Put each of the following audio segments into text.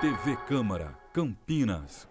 TV Câmara, Campinas.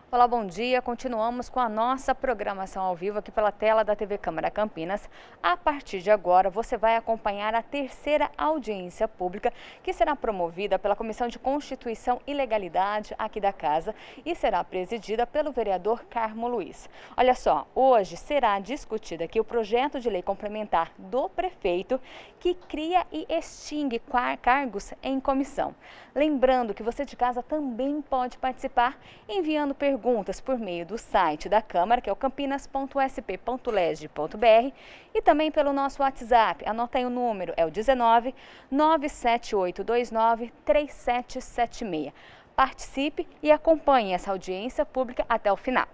Olá, bom dia. Continuamos com a nossa programação ao vivo aqui pela tela da TV Câmara Campinas. A partir de agora, você vai acompanhar a terceira audiência pública que será promovida pela Comissão de Constituição e Legalidade aqui da Casa e será presidida pelo vereador Carmo Luiz. Olha só, hoje será discutido aqui o projeto de lei complementar do prefeito que cria e extingue cargos em comissão. Lembrando que você de casa também pode participar enviando perguntas por meio do site da Câmara, que é o campinas.sp.leg.br, e também pelo nosso WhatsApp. Anota aí o número, é o 19 97829 3776. Participe e acompanhe essa audiência pública até o final.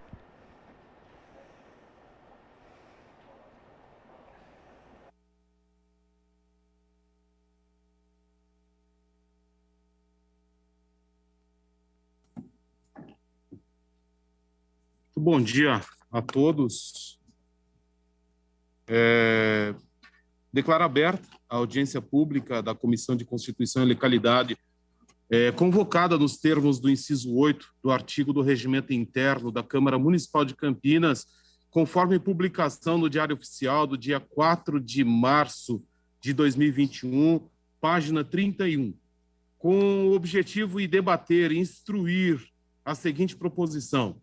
Bom dia a todos. Declaro aberta a audiência pública da Comissão de Constituição e Legalidade, convocada nos termos do inciso 8 do artigo do Regimento Interno da Câmara Municipal de Campinas, conforme publicação no Diário Oficial do dia 4 de março de 2021, página 31, com o objetivo de debater e instruir a seguinte proposição.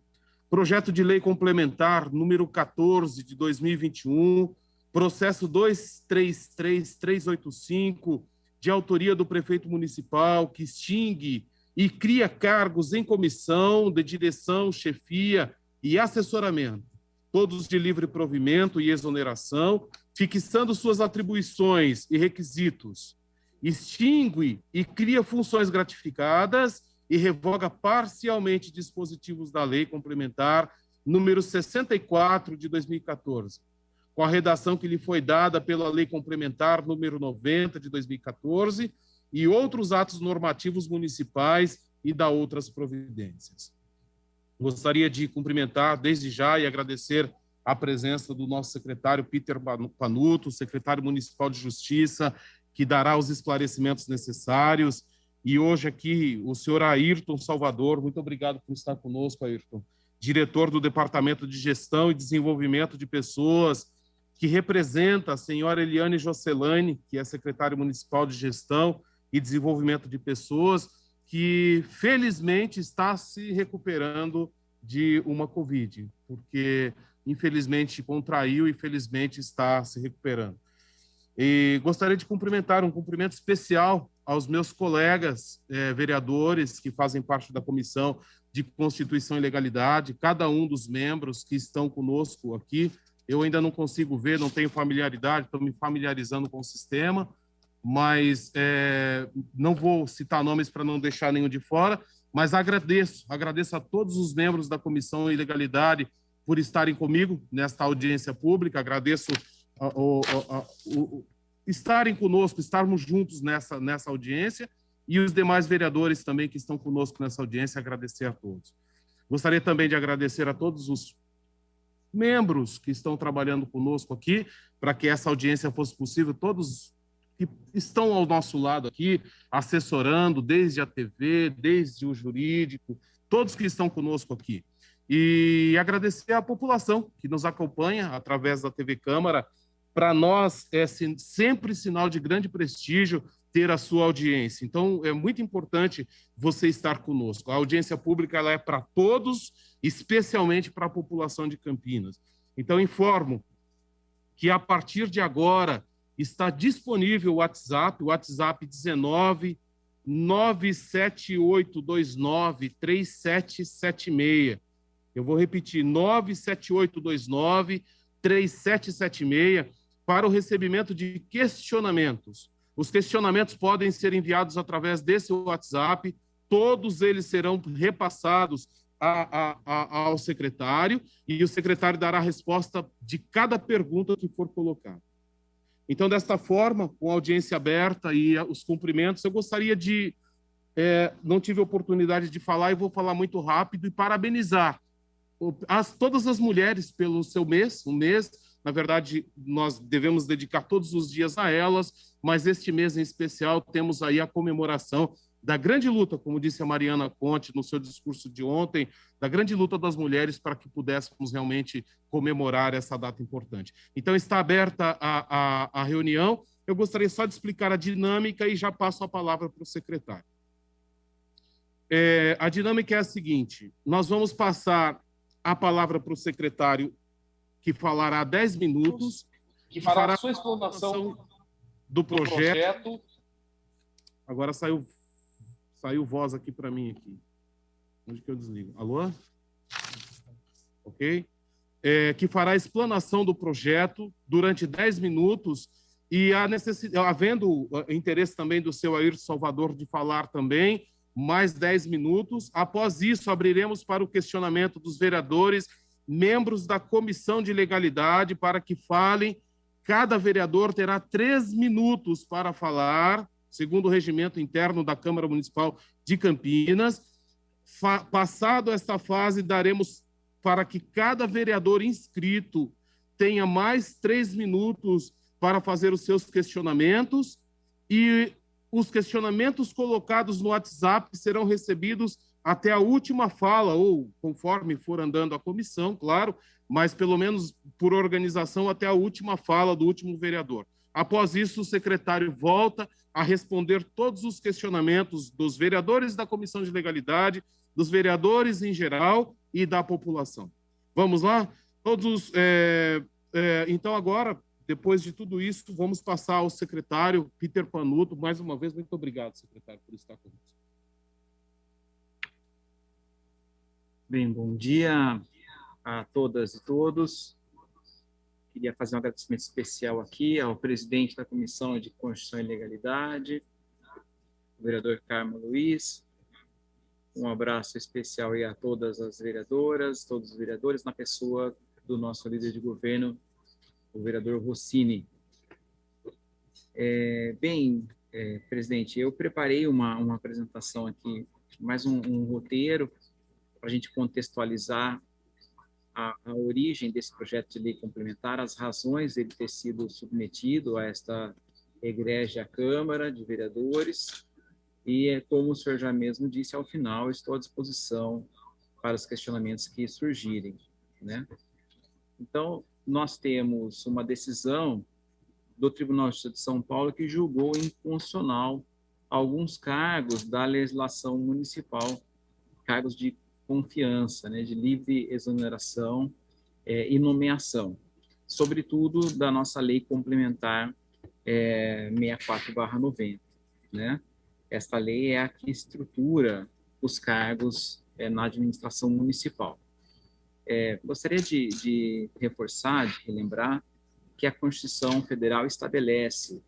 Projeto de Lei Complementar número 14 de 2021, processo 233385, de autoria do prefeito municipal, que extingue e cria cargos em comissão de direção, chefia e assessoramento, todos de livre provimento e exoneração, fixando suas atribuições e requisitos. Extingue e cria funções gratificadas e revoga parcialmente dispositivos da Lei Complementar número 64 de 2014, com a redação que lhe foi dada pela Lei Complementar número 90 de 2014 e outros atos normativos municipais e da outras providências. Gostaria de cumprimentar desde já e agradecer a presença do nosso secretário Peter Panuto, secretário municipal de Justiça, que dará os esclarecimentos necessários. E hoje aqui o senhor Ayrton Salvador, muito obrigado por estar conosco, Ayrton, diretor do Departamento de Gestão e Desenvolvimento de Pessoas, que representa a senhora Eliane Jocelane, que é secretária municipal de Gestão e Desenvolvimento de Pessoas, que felizmente está se recuperando de uma Covid, porque infelizmente contraiu e felizmente está se recuperando. E gostaria de cumprimentar um cumprimento especial aos meus colegas vereadores que fazem parte da Comissão de Constituição e Legalidade, cada um dos membros que estão conosco aqui. Eu ainda não consigo ver, não tenho familiaridade, estou me familiarizando com o sistema, mas não vou citar nomes para não deixar nenhum de fora, mas agradeço a todos os membros da Comissão de Legalidade por estarem comigo nesta audiência pública, agradeço estarem conosco, estarmos juntos nessa audiência, e os demais vereadores também que estão conosco nessa audiência, agradecer a todos. Gostaria também de agradecer a todos os membros que estão trabalhando conosco aqui, para que essa audiência fosse possível, todos que estão ao nosso lado aqui, assessorando, desde a TV, desde o jurídico, todos que estão conosco aqui. E agradecer à população que nos acompanha através da TV Câmara. Para nós é sempre sinal de grande prestígio ter a sua audiência. Então, é muito importante você estar conosco. A audiência pública ela é para todos, especialmente para a população de Campinas. Então, informo que a partir de agora está disponível o WhatsApp 19 97829 3776. Eu vou repetir, 97829 3776, para o recebimento de questionamentos. Os questionamentos podem ser enviados através desse WhatsApp, todos eles serão repassados ao secretário, e o secretário dará a resposta de cada pergunta que for colocada. Então, desta forma, com a audiência aberta e os cumprimentos, eu gostaria de... não tive oportunidade de falar e vou falar muito rápido e parabenizar todas as mulheres pelo seu mês, na verdade, nós devemos dedicar todos os dias a elas, mas este mês em especial temos aí a comemoração da grande luta, como disse a Mariana Conte no seu discurso de ontem, da grande luta das mulheres para que pudéssemos realmente comemorar essa data importante. Então, está aberta a reunião. Eu gostaria só de explicar a dinâmica e já passo a palavra para o secretário. A dinâmica é a seguinte: nós vamos passar a palavra para o secretário, que falará 10 minutos, que fará a sua explanação do projeto. Agora saiu voz aqui para mim aqui. Onde que eu desligo? Alô? Ok? Que fará a explanação do projeto durante 10 minutos e havendo interesse também do seu Ayrton Salvador de falar também, mais 10 minutos. Após isso, abriremos para o questionamento dos vereadores, membros da Comissão de Legalidade, para que falem. Cada vereador terá 3 minutos para falar, segundo o regimento interno da Câmara Municipal de Campinas. Passado esta fase, daremos para que cada vereador inscrito tenha mais 3 minutos para fazer os seus questionamentos, e os questionamentos colocados no WhatsApp serão recebidos até a última fala, ou conforme for andando a comissão, claro, mas pelo menos por organização até a última fala do último vereador. Após isso, o secretário volta a responder todos os questionamentos dos vereadores da Comissão de Legalidade, dos vereadores em geral e da população. Vamos lá? Então, agora, depois de tudo isso, vamos passar ao secretário Peter Panuto. Mais uma vez, muito obrigado, secretário, por estar conosco. Bem, bom dia a todas e todos. Queria fazer um agradecimento especial aqui ao presidente da Comissão de Constituição e Legalidade, o vereador Carmo Luiz. Um abraço especial aí a todas as vereadoras, todos os vereadores, na pessoa do nosso líder de governo, o vereador Rossini. Presidente, eu preparei uma apresentação aqui, mais um roteiro, para a gente contextualizar a origem desse projeto de lei complementar, as razões dele ter sido submetido a esta egrégia Câmara de Vereadores, e, como o senhor já mesmo disse, ao final estou à disposição para os questionamentos que surgirem, né? Então, nós temos uma decisão do Tribunal de Justiça de São Paulo que julgou inconstitucional alguns cargos da legislação municipal, cargos de confiança, né, de livre exoneração e nomeação, sobretudo da nossa lei complementar 64/90, né? Esta lei é a que estrutura os cargos na administração municipal. Gostaria de reforçar, de relembrar, que a Constituição Federal estabelece,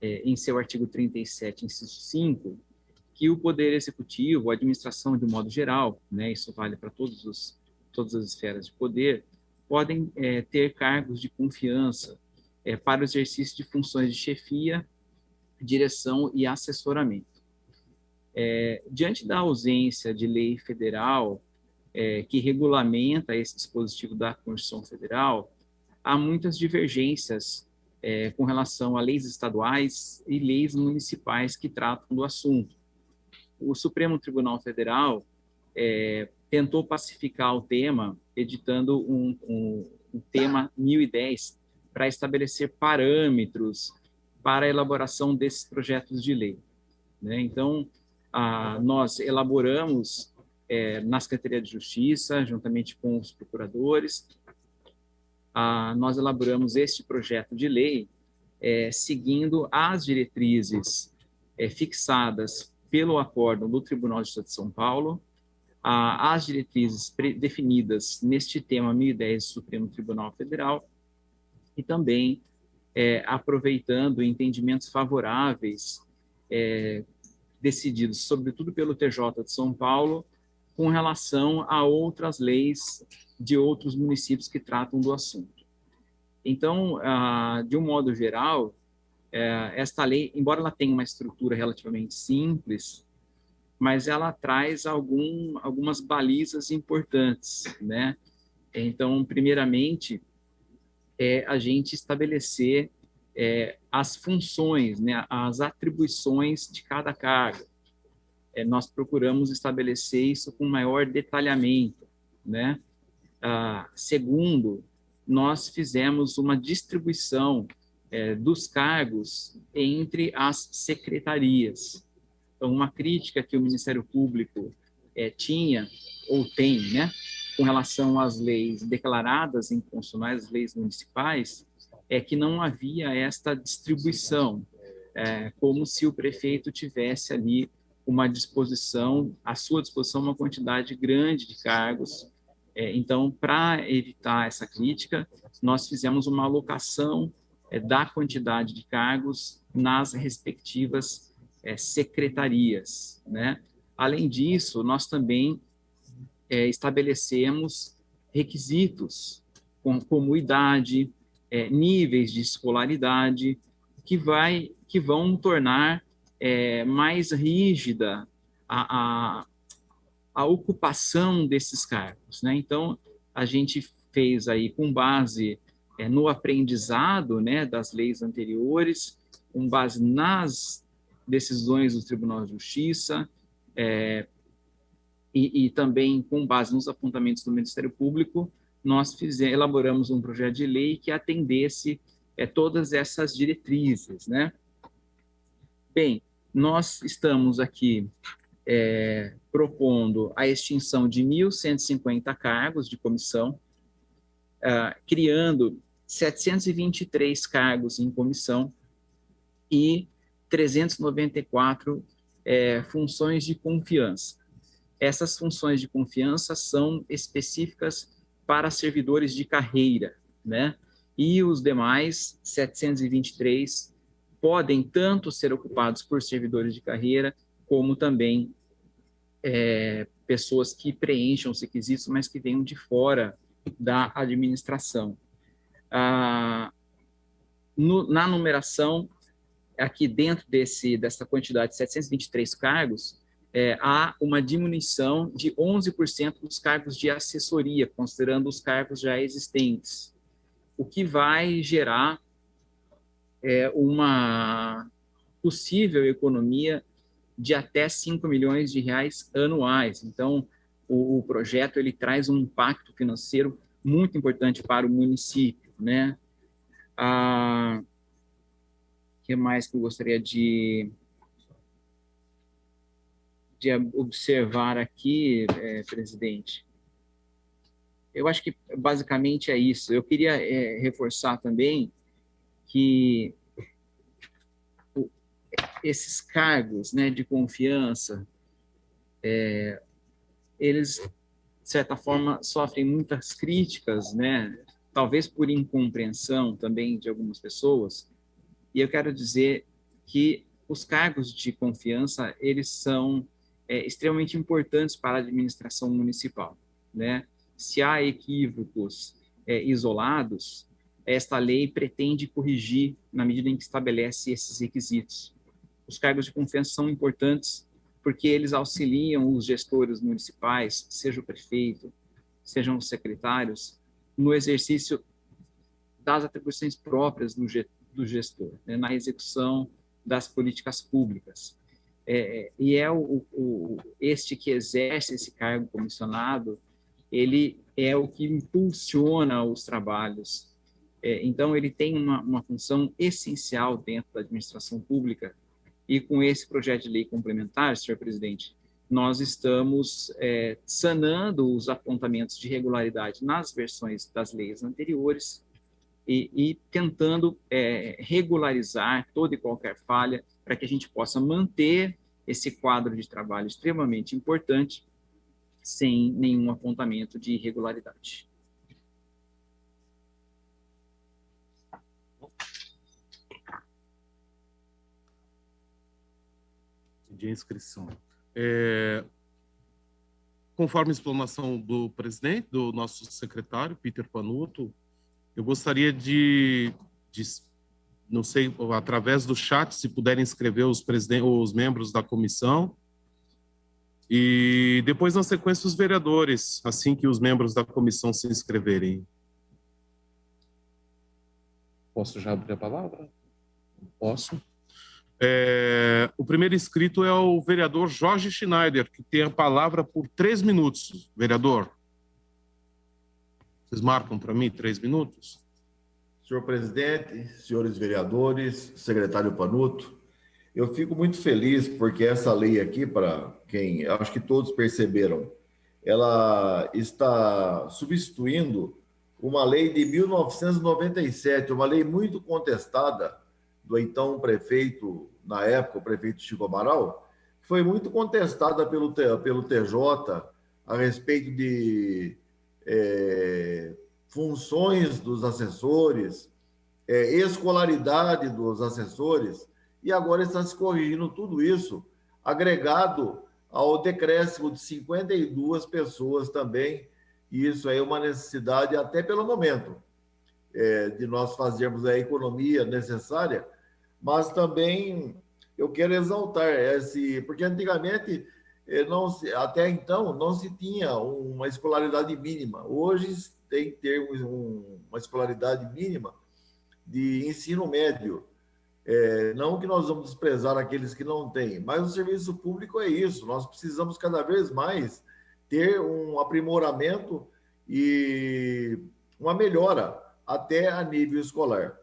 em seu artigo 37, inciso 5, que o Poder Executivo, a administração de um modo geral, né, isso vale para todas as esferas de poder, podem ter cargos de confiança para o exercício de funções de chefia, direção e assessoramento. Diante da ausência de lei federal que regulamenta esse dispositivo da Constituição Federal, há muitas divergências com relação a leis estaduais e leis municipais que tratam do assunto. O Supremo Tribunal Federal tentou pacificar o tema, editando um tema 1010 para estabelecer parâmetros para a elaboração desses projetos de lei, né? Então, nós elaboramos na Secretaria de Justiça, juntamente com os procuradores, nós elaboramos este projeto de lei seguindo as diretrizes fixadas pelo acórdão do Tribunal de Justiça de São Paulo, as diretrizes definidas neste tema 1010 do Supremo Tribunal Federal, e também aproveitando entendimentos favoráveis decididos, sobretudo pelo TJ de São Paulo, com relação a outras leis de outros municípios que tratam do assunto. Então, de um modo geral, esta lei, embora ela tenha uma estrutura relativamente simples, mas ela traz algumas balizas importantes, né? Então, primeiramente, a gente estabelecer as funções, né, as atribuições de cada cargo. nós procuramos estabelecer isso com maior detalhamento, né? Segundo, nós fizemos uma distribuição dos cargos entre as secretarias. Então, uma crítica que o Ministério Público tinha, ou tem, né, com relação às leis declaradas inconstitucionais, as leis municipais, é que não havia esta distribuição, como se o prefeito tivesse ali uma disposição, à sua disposição, uma quantidade grande de cargos. Então, para evitar essa crítica, nós fizemos uma alocação da quantidade de cargos nas respectivas secretarias, né? Além disso, nós também estabelecemos requisitos, como idade, níveis de escolaridade, que vão tornar mais rígida a ocupação desses cargos, né? Então, a gente fez aí com base no aprendizado, né, das leis anteriores, com base nas decisões do Tribunal de Justiça, e também com base nos apontamentos do Ministério Público, nós elaboramos um projeto de lei que atendesse todas essas diretrizes, né? Bem, nós estamos aqui propondo a extinção de 1.150 cargos de comissão, criando 723 cargos em comissão e 394 funções de confiança. Essas funções de confiança são específicas para servidores de carreira, né? E os demais 723 podem tanto ser ocupados por servidores de carreira, como também pessoas que preencham os requisitos, mas que venham de fora da administração. Na numeração, aqui dentro dessa quantidade de 723 cargos, há uma diminuição de 11% dos cargos de assessoria, considerando os cargos já existentes, o que vai gerar uma possível economia de até 5 milhões de reais anuais. Então, o projeto ele traz um impacto financeiro muito importante para o município, né? O que mais que eu gostaria de observar aqui, presidente? Eu acho que basicamente é isso. Eu queria reforçar também que esses cargos, né, de confiança, eles, de certa forma, sofrem muitas críticas, né, talvez por incompreensão também de algumas pessoas, e eu quero dizer que os cargos de confiança, eles são extremamente importantes para a administração municipal, né? Se há equívocos isolados, esta lei pretende corrigir na medida em que estabelece esses requisitos. Os cargos de confiança são importantes porque eles auxiliam os gestores municipais, seja o prefeito, sejam os secretários, no exercício das atribuições próprias do gestor, né, na execução das políticas públicas. E este que exerce esse cargo comissionado, ele é o que impulsiona os trabalhos. Então, ele tem uma função essencial dentro da administração pública. E com esse projeto de lei complementar, senhor presidente, nós estamos sanando os apontamentos de irregularidade nas versões das leis anteriores e tentando regularizar toda e qualquer falha para que a gente possa manter esse quadro de trabalho extremamente importante sem nenhum apontamento de irregularidade. De inscrição. Conforme a explanação do presidente, do nosso secretário, Peter Panuto, eu gostaria de não sei, através do chat, se puderem escrever os membros da comissão, e depois, na sequência, os vereadores, assim que os membros da comissão se inscreverem. Posso já abrir a palavra? Posso. O primeiro inscrito é o vereador Jorge Schneider, que tem a palavra por 3 minutos. Vereador, vocês marcam para mim 3 minutos? Senhor presidente, senhores vereadores, secretário Panuto, eu fico muito feliz porque essa lei aqui, para quem acho que todos perceberam, ela está substituindo uma lei de 1997, uma lei muito contestada do então prefeito, na época, o prefeito Chico Amaral, foi muito contestada pelo TJ a respeito de funções dos assessores, escolaridade dos assessores, e agora está se corrigindo tudo isso, agregado ao decréscimo de 52 pessoas também, e isso é uma necessidade até pelo momento, de nós fazermos a economia necessária, mas também eu quero exaltar porque antigamente, até então, não se tinha uma escolaridade mínima. Hoje tem que ter uma escolaridade mínima de ensino médio. Não que nós vamos desprezar aqueles que não têm, mas o serviço público é isso. Nós precisamos cada vez mais ter um aprimoramento e uma melhora até a nível escolar.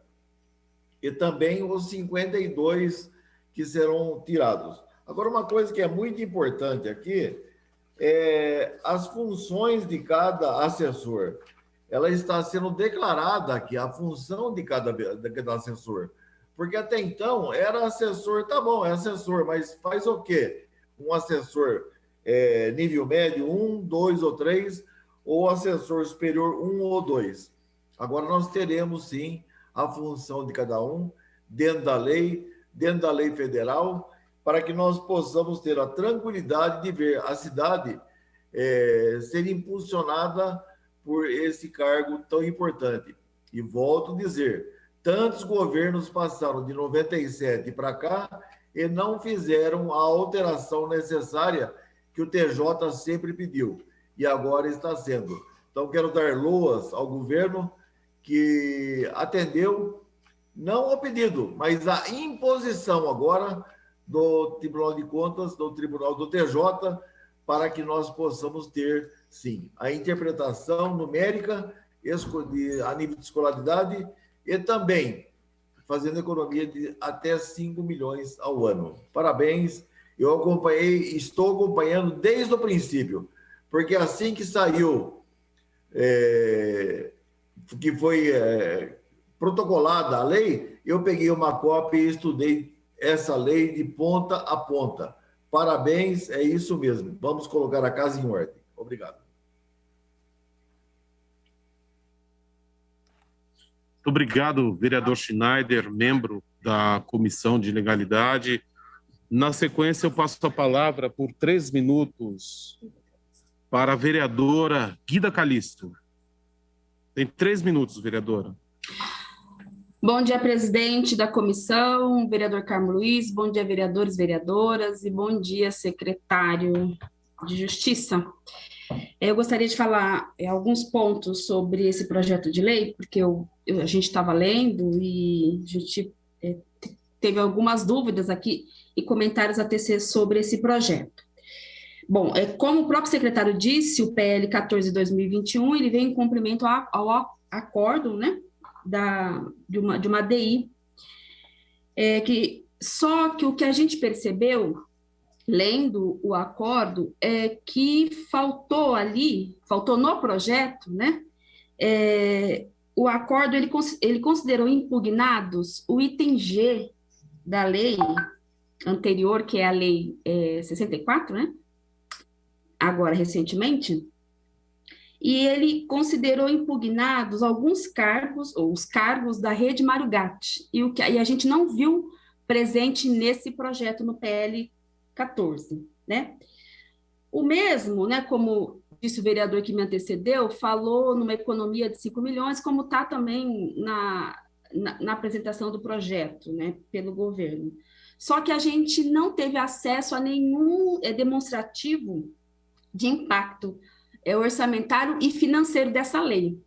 E também os 52 que serão tirados. Agora, uma coisa que é muito importante aqui é as funções de cada assessor. Ela está sendo declarada aqui, a função de cada assessor. Porque até então era assessor, tá bom, é assessor, mas faz o quê? Um assessor nível médio, 1, 2 ou 3, ou assessor superior, 1 ou 2. Agora nós teremos, sim, a função de cada um, dentro da lei federal, para que nós possamos ter a tranquilidade de ver a cidade ser impulsionada por esse cargo tão importante. E volto a dizer, tantos governos passaram de 97 para cá e não fizeram a alteração necessária que o TJ sempre pediu, e agora está sendo. Então, quero dar loas ao governo que atendeu, não ao pedido, mas a imposição agora do Tribunal de Contas, do Tribunal do TJ, para que nós possamos ter, sim, a interpretação numérica a nível de escolaridade e também fazendo economia de até 5 milhões ao ano. Parabéns, eu estou acompanhando desde o princípio, porque assim que saiu, que foi protocolada a lei, eu peguei uma cópia e estudei essa lei de ponta a ponta. Parabéns, é isso mesmo. Vamos colocar a casa em ordem. Obrigado. Muito obrigado, vereador Schneider, membro da Comissão de Legalidade. Na sequência, eu passo a palavra por 3 minutos para a vereadora Guida Calisto. Tem 3 minutos, vereadora. Bom dia, presidente da comissão, vereador Carmo Luiz, bom dia, vereadores, vereadoras, e bom dia, secretário de Justiça. Eu gostaria de falar alguns pontos sobre esse projeto de lei, porque a gente estava lendo e a gente teve algumas dúvidas aqui e comentários a tecer sobre esse projeto. Bom, como o próprio secretário disse, o PL 14/2021, ele vem em cumprimento ao acordo, né, de uma DI, só que o que a gente percebeu, lendo o acordo, é que faltou no projeto, né, o acordo, ele considerou impugnados o item G da lei anterior, que é a lei 64, né, agora recentemente, e ele considerou impugnados alguns cargos, ou os cargos da rede Mário Gatti, e a gente não viu presente nesse projeto no PL 14, né? O mesmo, né, como disse o vereador que me antecedeu, falou numa economia de 5 milhões, como está também na apresentação do projeto, né, pelo governo. Só que a gente não teve acesso a nenhum demonstrativo de impacto orçamentário e financeiro dessa lei.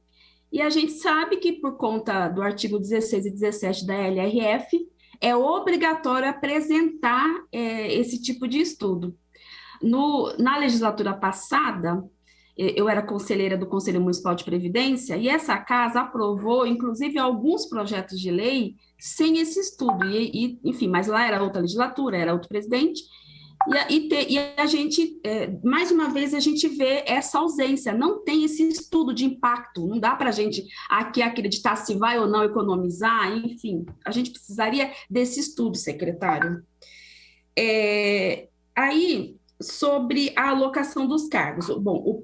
E a gente sabe que, por conta do artigo 16 e 17 da LRF, é obrigatório apresentar esse tipo de estudo. Na legislatura passada, eu era conselheira do Conselho Municipal de Previdência, e essa casa aprovou, inclusive, alguns projetos de lei sem esse estudo. Enfim, mas lá era outra legislatura, era outro presidente, e a gente, mais uma vez, a gente vê essa ausência, não tem esse estudo de impacto, não dá para a gente aqui acreditar se vai ou não economizar, enfim, a gente precisaria desse estudo, secretário. Aí, sobre a alocação dos cargos, bom,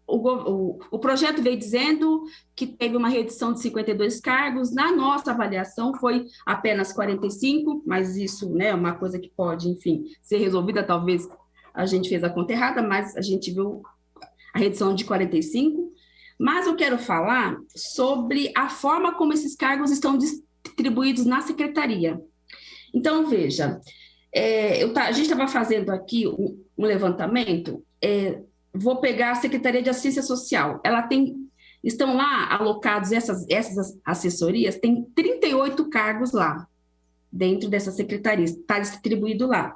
o projeto veio dizendo que teve uma redução de 52 cargos, na nossa avaliação foi apenas 45, mas isso, né, é uma coisa que pode, enfim, ser resolvida, talvez a gente fez a conta errada, mas a gente viu a redução de 45, mas eu quero falar sobre a forma como esses cargos estão distribuídos na secretaria. Então, veja, a gente estava fazendo aqui um levantamento, vou pegar a Secretaria de Assistência Social. Estão lá alocados essas assessorias, tem 38 cargos lá, dentro dessa secretaria, está distribuído lá.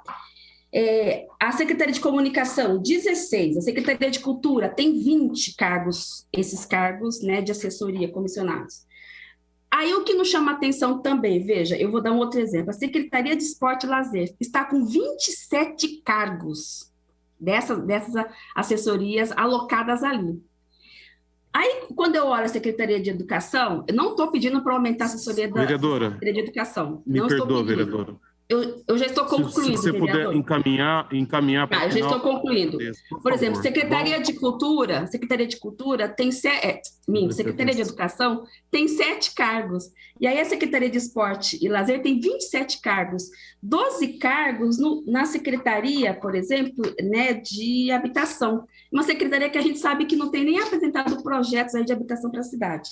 A Secretaria de Comunicação, 16. A Secretaria de Cultura tem 20 cargos, esses cargos, né, de assessoria comissionados. Aí o que nos chama atenção também, veja, eu vou dar um outro exemplo. A Secretaria de Esporte e Lazer está com 27 cargos dessas assessorias alocadas ali. Aí, quando eu olho a Secretaria de Educação, eu não estou pedindo para aumentar a assessoria da Secretaria de Educação. Me perdoa, vereadora. Eu já estou concluindo, se você vereador. puder encaminhar para eu já estou concluindo. Por exemplo, Secretaria de Cultura tem Secretaria de Educação tem 7 cargos. E aí a Secretaria de Esporte e Lazer tem 27 cargos. 12 cargos na Secretaria, por exemplo, né, de Habitação. Uma secretaria que a gente sabe que não tem nem apresentado projetos aí de habitação para a cidade.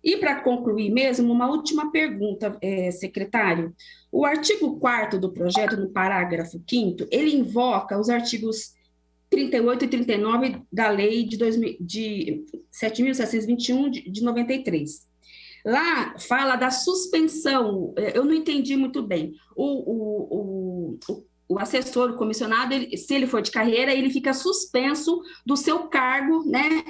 E para concluir mesmo, uma última pergunta, secretário. O artigo 4º do projeto, no parágrafo 5º, ele invoca os artigos 38 e 39 da lei de 7.721 de 93. Lá fala da suspensão, eu não entendi muito bem. O assessor, o comissionado, se ele for de carreira, ele fica suspenso do seu cargo, né,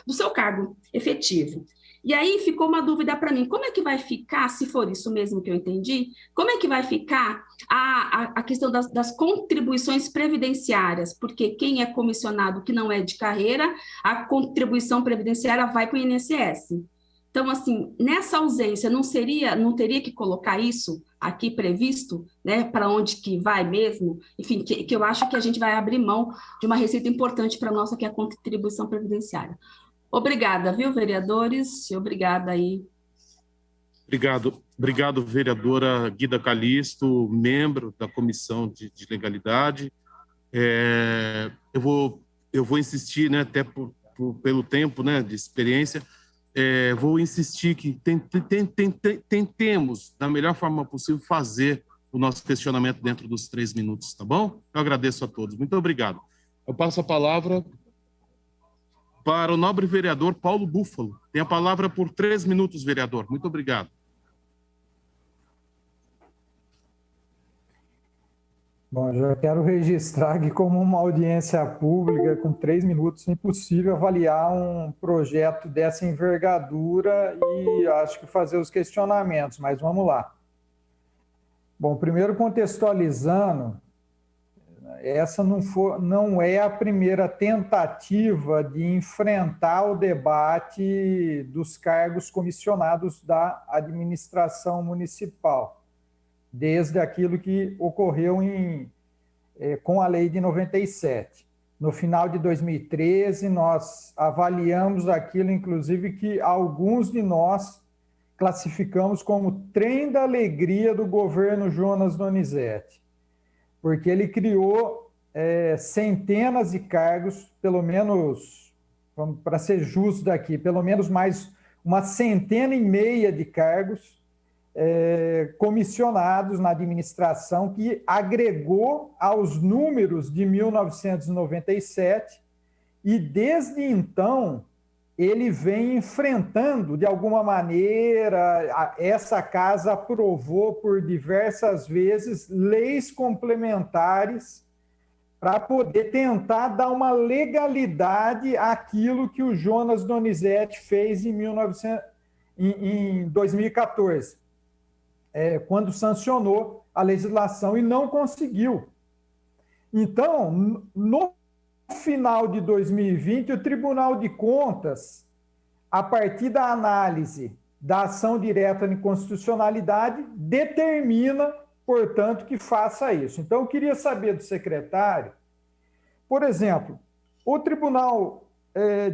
do seu cargo efetivo. E aí ficou uma dúvida para mim, como é que vai ficar, se for isso mesmo que eu entendi, como é que vai ficar a questão das contribuições previdenciárias? Porque quem é comissionado que não é de carreira, a contribuição previdenciária vai para o INSS. Então, assim, nessa ausência, não teria que colocar isso aqui previsto, né, para onde que vai mesmo? Enfim, que eu acho que a gente vai abrir mão de uma receita importante para a nossa, que é a contribuição previdenciária. Obrigada, viu, vereadores? E obrigada aí. Obrigado, vereadora Guida Calixto, membro da Comissão de Legalidade. Eu vou insistir, né, até pelo tempo, né, de experiência, vou insistir que tentemos, da melhor forma possível, fazer o nosso questionamento dentro dos 3 minutos, tá bom? Eu agradeço a todos. Muito obrigado. Eu passo a palavra para o nobre vereador Paulo Búfalo. Tem a palavra por 3 minutos, vereador. Muito obrigado. Bom, já quero registrar que, como uma audiência pública, com 3 minutos, é impossível avaliar um projeto dessa envergadura e acho que fazer os questionamentos, mas vamos lá. Bom, primeiro contextualizando, essa não é a primeira tentativa de enfrentar o debate dos cargos comissionados da administração municipal, desde aquilo que ocorreu com a lei de 97. No final de 2013, nós avaliamos aquilo, inclusive, que alguns de nós classificamos como trem da alegria do governo Jonas Donizete, porque ele criou centenas de cargos, pelo menos, para ser justo daqui, pelo menos mais 150 de cargos comissionados na administração, que agregou aos números de 1997, e desde então ele vem enfrentando, de alguma maneira, essa casa aprovou por diversas vezes leis complementares para poder tentar dar uma legalidade àquilo que o Jonas Donizete fez em 2014, quando sancionou a legislação e não conseguiu. Então, no final de 2020, o Tribunal de Contas, a partir da análise da ação direta de inconstitucionalidade, determina, portanto, que faça isso. Então, eu queria saber do secretário, por exemplo, o Tribunal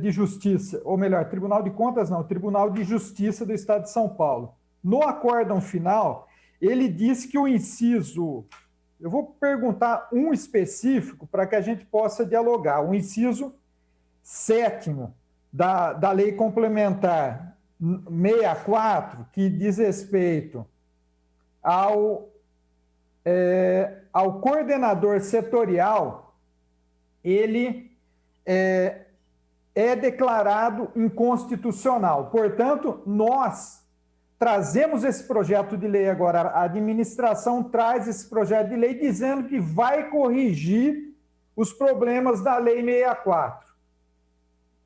de Justiça, ou melhor, Tribunal de Contas não, Tribunal de Justiça do Estado de São Paulo, no acórdão final, ele disse que o inciso... Eu vou perguntar um específico para que a gente possa dialogar. O inciso 7º da Lei Complementar 64, que diz respeito ao coordenador setorial, ele é declarado inconstitucional. Portanto, nós trazemos esse projeto de lei agora, a administração traz esse projeto de lei dizendo que vai corrigir os problemas da Lei 64.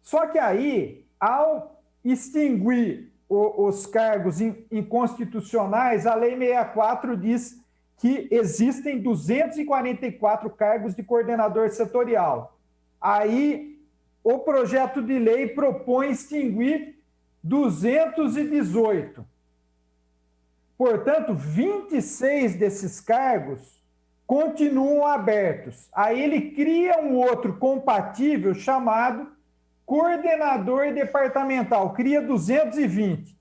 Só que aí, ao extinguir os cargos inconstitucionais, a Lei 64 diz que existem 244 cargos de coordenador setorial. Aí, o projeto de lei propõe extinguir 218. Portanto, 26 desses cargos continuam abertos. Aí ele cria um outro compatível chamado coordenador departamental, cria 220.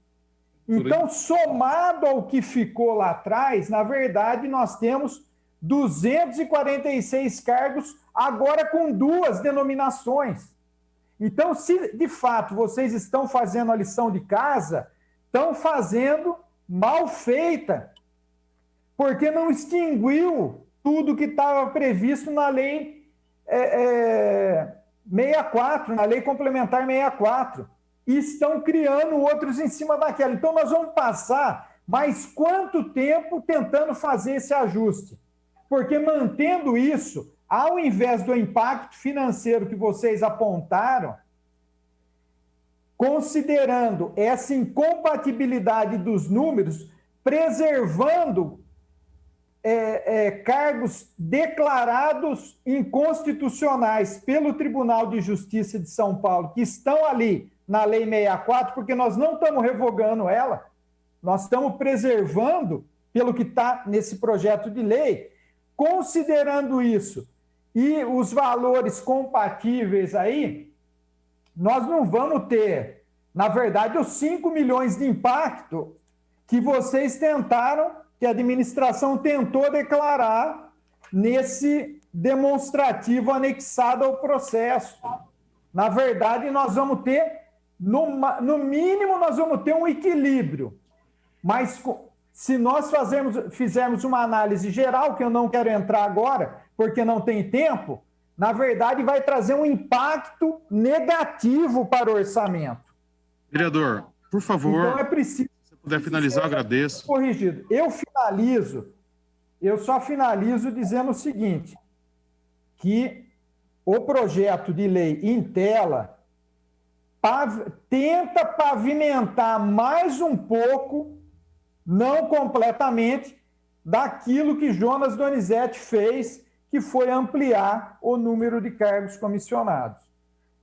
Então, somado ao que ficou lá atrás, na verdade, nós temos 246 cargos, agora com 2 denominações. Então, se de fato vocês estão fazendo a lição de casa, estão fazendo mal feita, porque não extinguiu tudo que estava previsto na Lei 64, na Lei Complementar 64, e estão criando outros em cima daquela. Então, nós vamos passar mais quanto tempo tentando fazer esse ajuste? Porque mantendo isso, ao invés do impacto financeiro que vocês apontaram, considerando essa incompatibilidade dos números, preservando cargos declarados inconstitucionais pelo Tribunal de Justiça de São Paulo, que estão ali na Lei 64, porque nós não estamos revogando ela, nós estamos preservando pelo que está nesse projeto de lei. Considerando isso e os valores compatíveis aí, nós não vamos ter, na verdade, os 5 milhões de impacto que vocês tentaram, que a administração tentou declarar nesse demonstrativo anexado ao processo. Na verdade, nós vamos ter, no mínimo, nós vamos ter um equilíbrio. Mas se nós fizermos uma análise geral, que eu não quero entrar agora, porque não tem tempo, na verdade, vai trazer um impacto negativo para o orçamento. Vereador, por favor, então é preciso, se você puder finalizar, eu agradeço. Corrigido. Eu só finalizo dizendo o seguinte, que o projeto de lei em tela tenta pavimentar mais um pouco, não completamente, daquilo que Jonas Donizete fez, que foi ampliar o número de cargos comissionados.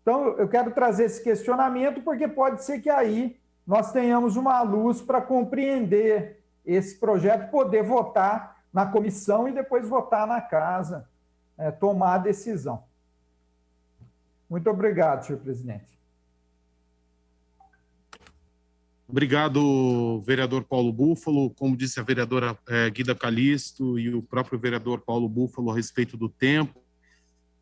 Então, eu quero trazer esse questionamento, porque pode ser que aí nós tenhamos uma luz para compreender esse projeto, poder votar na comissão e depois votar na casa, tomar a decisão. Muito obrigado, senhor presidente. Obrigado, vereador Paulo Búfalo. Como disse a vereadora Guida Calisto e o próprio vereador Paulo Búfalo a respeito do tempo,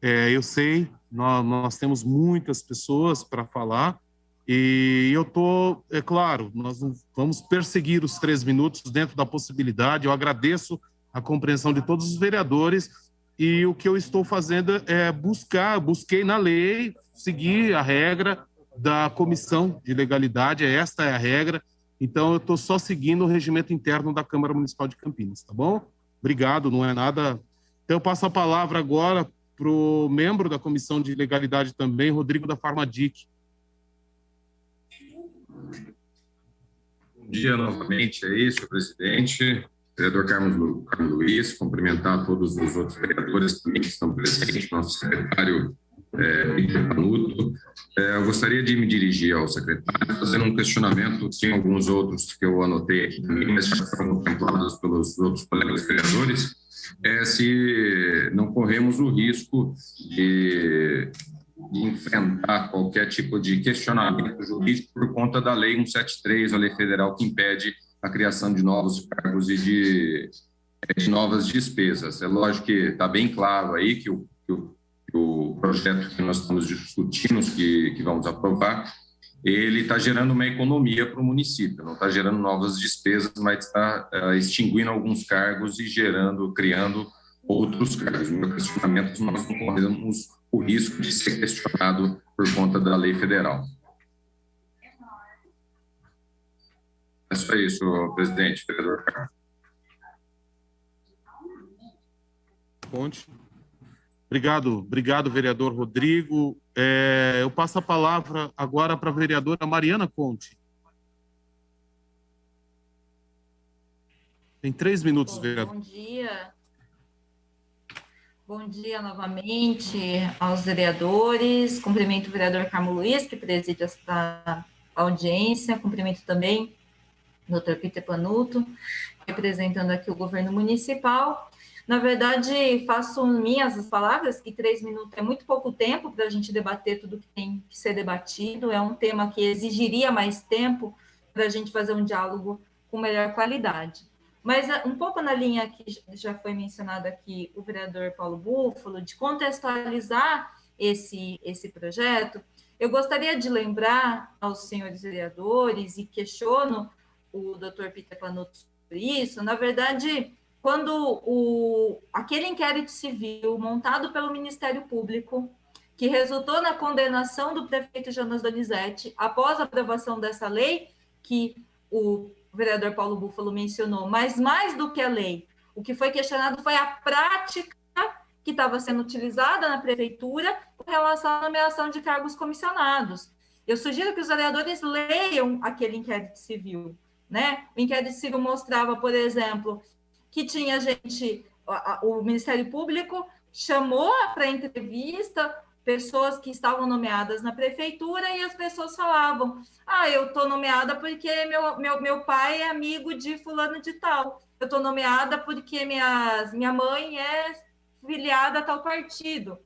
eu sei, nós temos muitas pessoas para falar e eu estou, claro, nós vamos perseguir os 3 minutos dentro da possibilidade. Eu agradeço a compreensão de todos os vereadores e o que eu estou fazendo é busquei na lei, seguir a regra da Comissão de Legalidade, esta é a regra. Então, eu estou só seguindo o regimento interno da Câmara Municipal de Campinas, tá bom? Obrigado, não é nada... Então, eu passo a palavra agora para o membro da Comissão de Legalidade também, Rodrigo da Farmadic. Bom dia novamente aí, senhor presidente, vereador Carlos Luiz, cumprimentar todos os outros vereadores também que estão presentes, nosso secretário Peter Panuto. Eu gostaria de me dirigir ao secretário, fazendo um questionamento, tinha alguns outros que eu anotei aqui também, mas já foram contemplados pelos outros colegas vereadores, se não corremos o risco de enfrentar qualquer tipo de questionamento jurídico por conta da Lei 173, a lei federal que impede a criação de novos cargos e de novas despesas. É lógico que está bem claro aí que o projeto que nós estamos discutindo, que vamos aprovar, ele está gerando uma economia para o município, não está gerando novas despesas, mas está extinguindo alguns cargos e criando outros cargos. No meu questionamento, nós não corremos o risco de ser questionado por conta da lei federal. É só isso, presidente, vereador Carlos. Ponte. Obrigado, vereador Rodrigo. Eu passo a palavra agora para a vereadora Mariana Conte. Tem 3 minutos, vereador. Bom dia. Bom dia novamente aos vereadores. Cumprimento o vereador Carmo Luiz, que preside esta audiência. Cumprimento também o Dr. Peter Panuto, representando aqui o governo municipal. Na verdade, faço minhas as palavras, que 3 minutos é muito pouco tempo para a gente debater tudo que tem que ser debatido. É um tema que exigiria mais tempo para a gente fazer um diálogo com melhor qualidade. Mas um pouco na linha que já foi mencionado aqui o vereador Paulo Búfalo, de contextualizar esse projeto, eu gostaria de lembrar aos senhores vereadores, e questiono o doutor Peter Panuto sobre isso, na verdade, quando aquele inquérito civil montado pelo Ministério Público, que resultou na condenação do prefeito Jonas Donizete, após a aprovação dessa lei, que o vereador Paulo Búfalo mencionou, mas mais do que a lei, o que foi questionado foi a prática que estava sendo utilizada na prefeitura com relação à nomeação de cargos comissionados. Eu sugiro que os vereadores leiam aquele inquérito civil, né? O inquérito civil mostrava, por exemplo, que tinha gente, o Ministério Público chamou para entrevista pessoas que estavam nomeadas na prefeitura e as pessoas falavam, eu estou nomeada porque meu pai é amigo de fulano de tal, eu estou nomeada porque minha mãe é filiada a tal partido,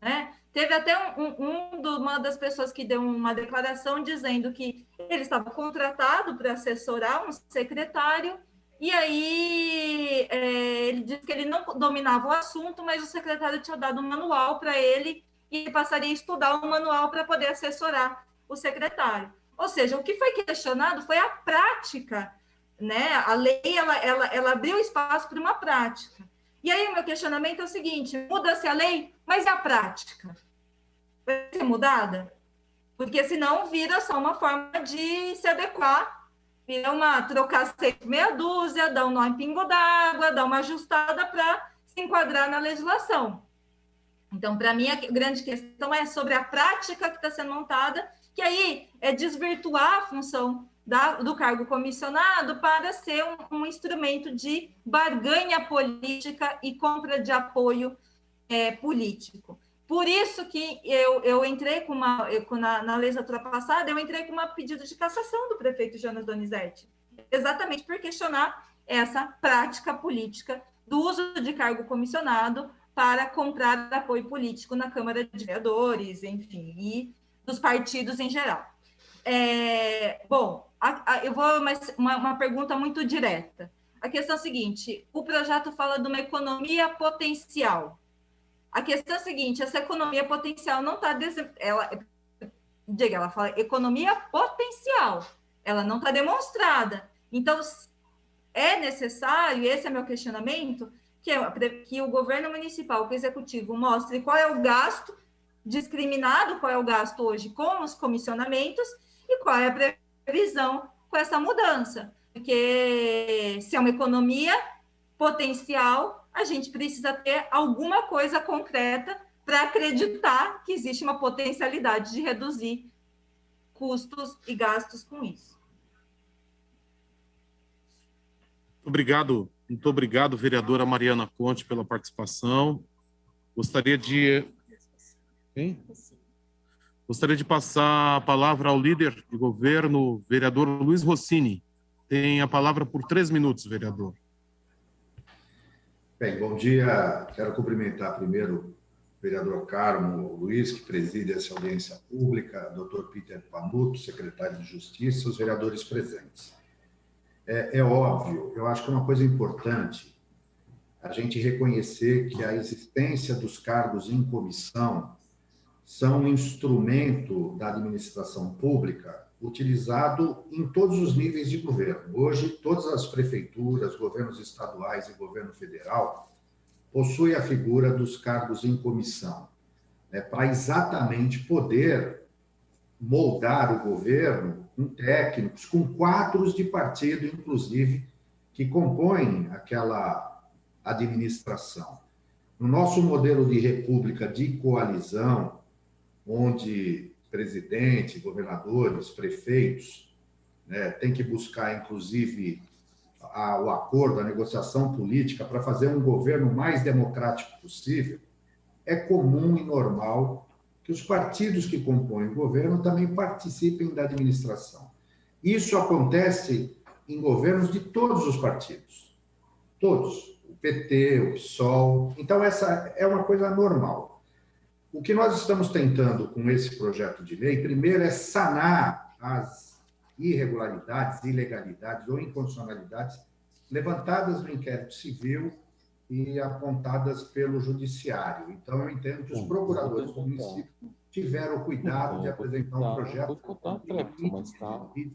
né? Teve até uma das pessoas que deu uma declaração dizendo que ele estava contratado para assessorar um secretário, e aí ele disse que ele não dominava o assunto, mas o secretário tinha dado um manual para ele, e ele passaria a estudar o manual para poder assessorar o secretário. Ou seja, o que foi questionado foi a prática, né? A lei, ela abriu espaço para uma prática. E aí o meu questionamento é o seguinte, muda-se a lei, mas e a prática? Vai ser mudada? Porque senão vira só uma forma de se adequar, vira trocar seis meia dúzia, dar um nó em pingo d'água, dar uma ajustada para se enquadrar na legislação. Então, para mim, a grande questão é sobre a prática que está sendo montada, que aí é desvirtuar a função do cargo comissionado para ser um instrumento de barganha política e compra de apoio político. Por isso que eu entrei na legislatura passada, eu entrei com um pedido de cassação do prefeito Jonas Donizete, exatamente por questionar essa prática política do uso de cargo comissionado para comprar apoio político na Câmara de Vereadores, enfim, e dos partidos em geral. Eu vou uma pergunta muito direta. A questão é a seguinte, o projeto fala de uma economia potencial. A questão é a seguinte, essa economia potencial não está... Ela fala economia potencial, ela não está demonstrada. Então, é necessário, esse é meu questionamento, que o governo municipal, que o executivo, mostre qual é o gasto discriminado qual é o gasto hoje com os comissionamentos e qual é a previsão com essa mudança. Porque se é uma economia potencial, a gente precisa ter alguma coisa concreta para acreditar que existe uma potencialidade de reduzir custos e gastos com isso. Muito obrigado, vereadora Mariana Conte, pela participação. Gostaria de passar a palavra ao líder de governo, vereador Luiz Rossini. Tem a palavra por 3 minutos, vereador. Bem, bom dia. Quero cumprimentar primeiro o vereador Carmo Luiz, que preside essa audiência pública, doutor Peter Panuto, secretário de Justiça, os vereadores presentes. É óbvio, eu acho que é uma coisa importante a gente reconhecer que a existência dos cargos em comissão são um instrumento da administração pública utilizado em todos os níveis de governo. Hoje, todas as prefeituras, governos estaduais e governo federal possuem a figura dos cargos em comissão, né, para exatamente poder moldar o governo com técnicos, com quadros de partido, inclusive, que compõem aquela administração. No nosso modelo de república de coalizão, onde presidente, governadores, prefeitos, né, tem que buscar, inclusive, o acordo, a negociação política para fazer um governo mais democrático possível, é comum e normal que os partidos que compõem o governo também participem da administração. Isso acontece em governos de todos os partidos, todos, o PT, o PSOL. Então, essa é uma coisa normal. O que nós estamos tentando com esse projeto de lei, primeiro, é sanar as irregularidades, ilegalidades ou inconstitucionalidades levantadas no inquérito civil e apontadas pelo judiciário. Então, eu entendo que os procuradores do município tiveram o cuidado de apresentar um projeto de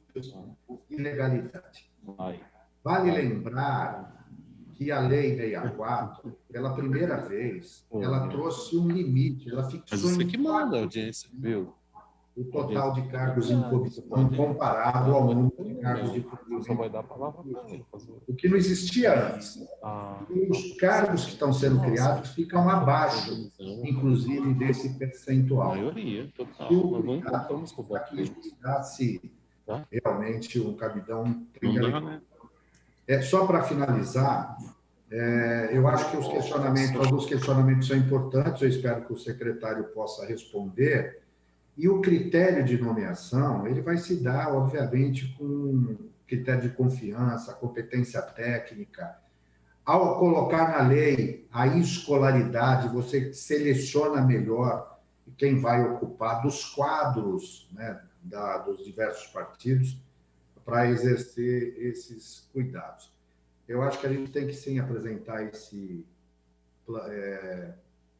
ilegalidade. Vale lembrar que a Lei 64, pela primeira vez, ela trouxe um limite, ela fixou o total de cargos em comissão comparado ao número de cargos de comissão. O que não existia antes. Os cargos que estão sendo criados ficam abaixo, inclusive, desse percentual. Se o cuidado aqui dasse realmente um cabidão. Só para finalizar, eu acho que alguns questionamentos são importantes, eu espero que o secretário possa responder. E o critério de nomeação, ele vai se dar, obviamente, com critério de confiança, competência técnica. Ao colocar na lei a escolaridade, você seleciona melhor quem vai ocupar dos quadros, né, dos diversos partidos para exercer esses cuidados. Eu acho que a gente tem que, sim, apresentar esse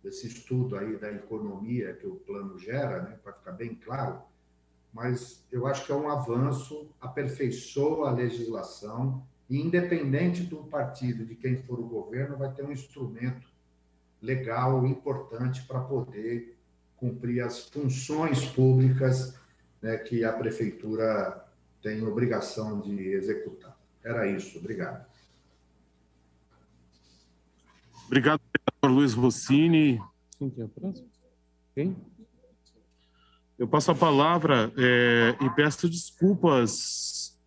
estudo aí da economia que o plano gera, né, para ficar bem claro, mas eu acho que é um avanço, aperfeiçoa a legislação e, independente do partido, de quem for o governo, vai ter um instrumento legal importante para poder cumprir as funções públicas, né, que a prefeitura tem obrigação de executar. Era isso. Obrigado. Obrigado, vereador Luiz Rossini. Quem? Eu passo a palavra e peço desculpas,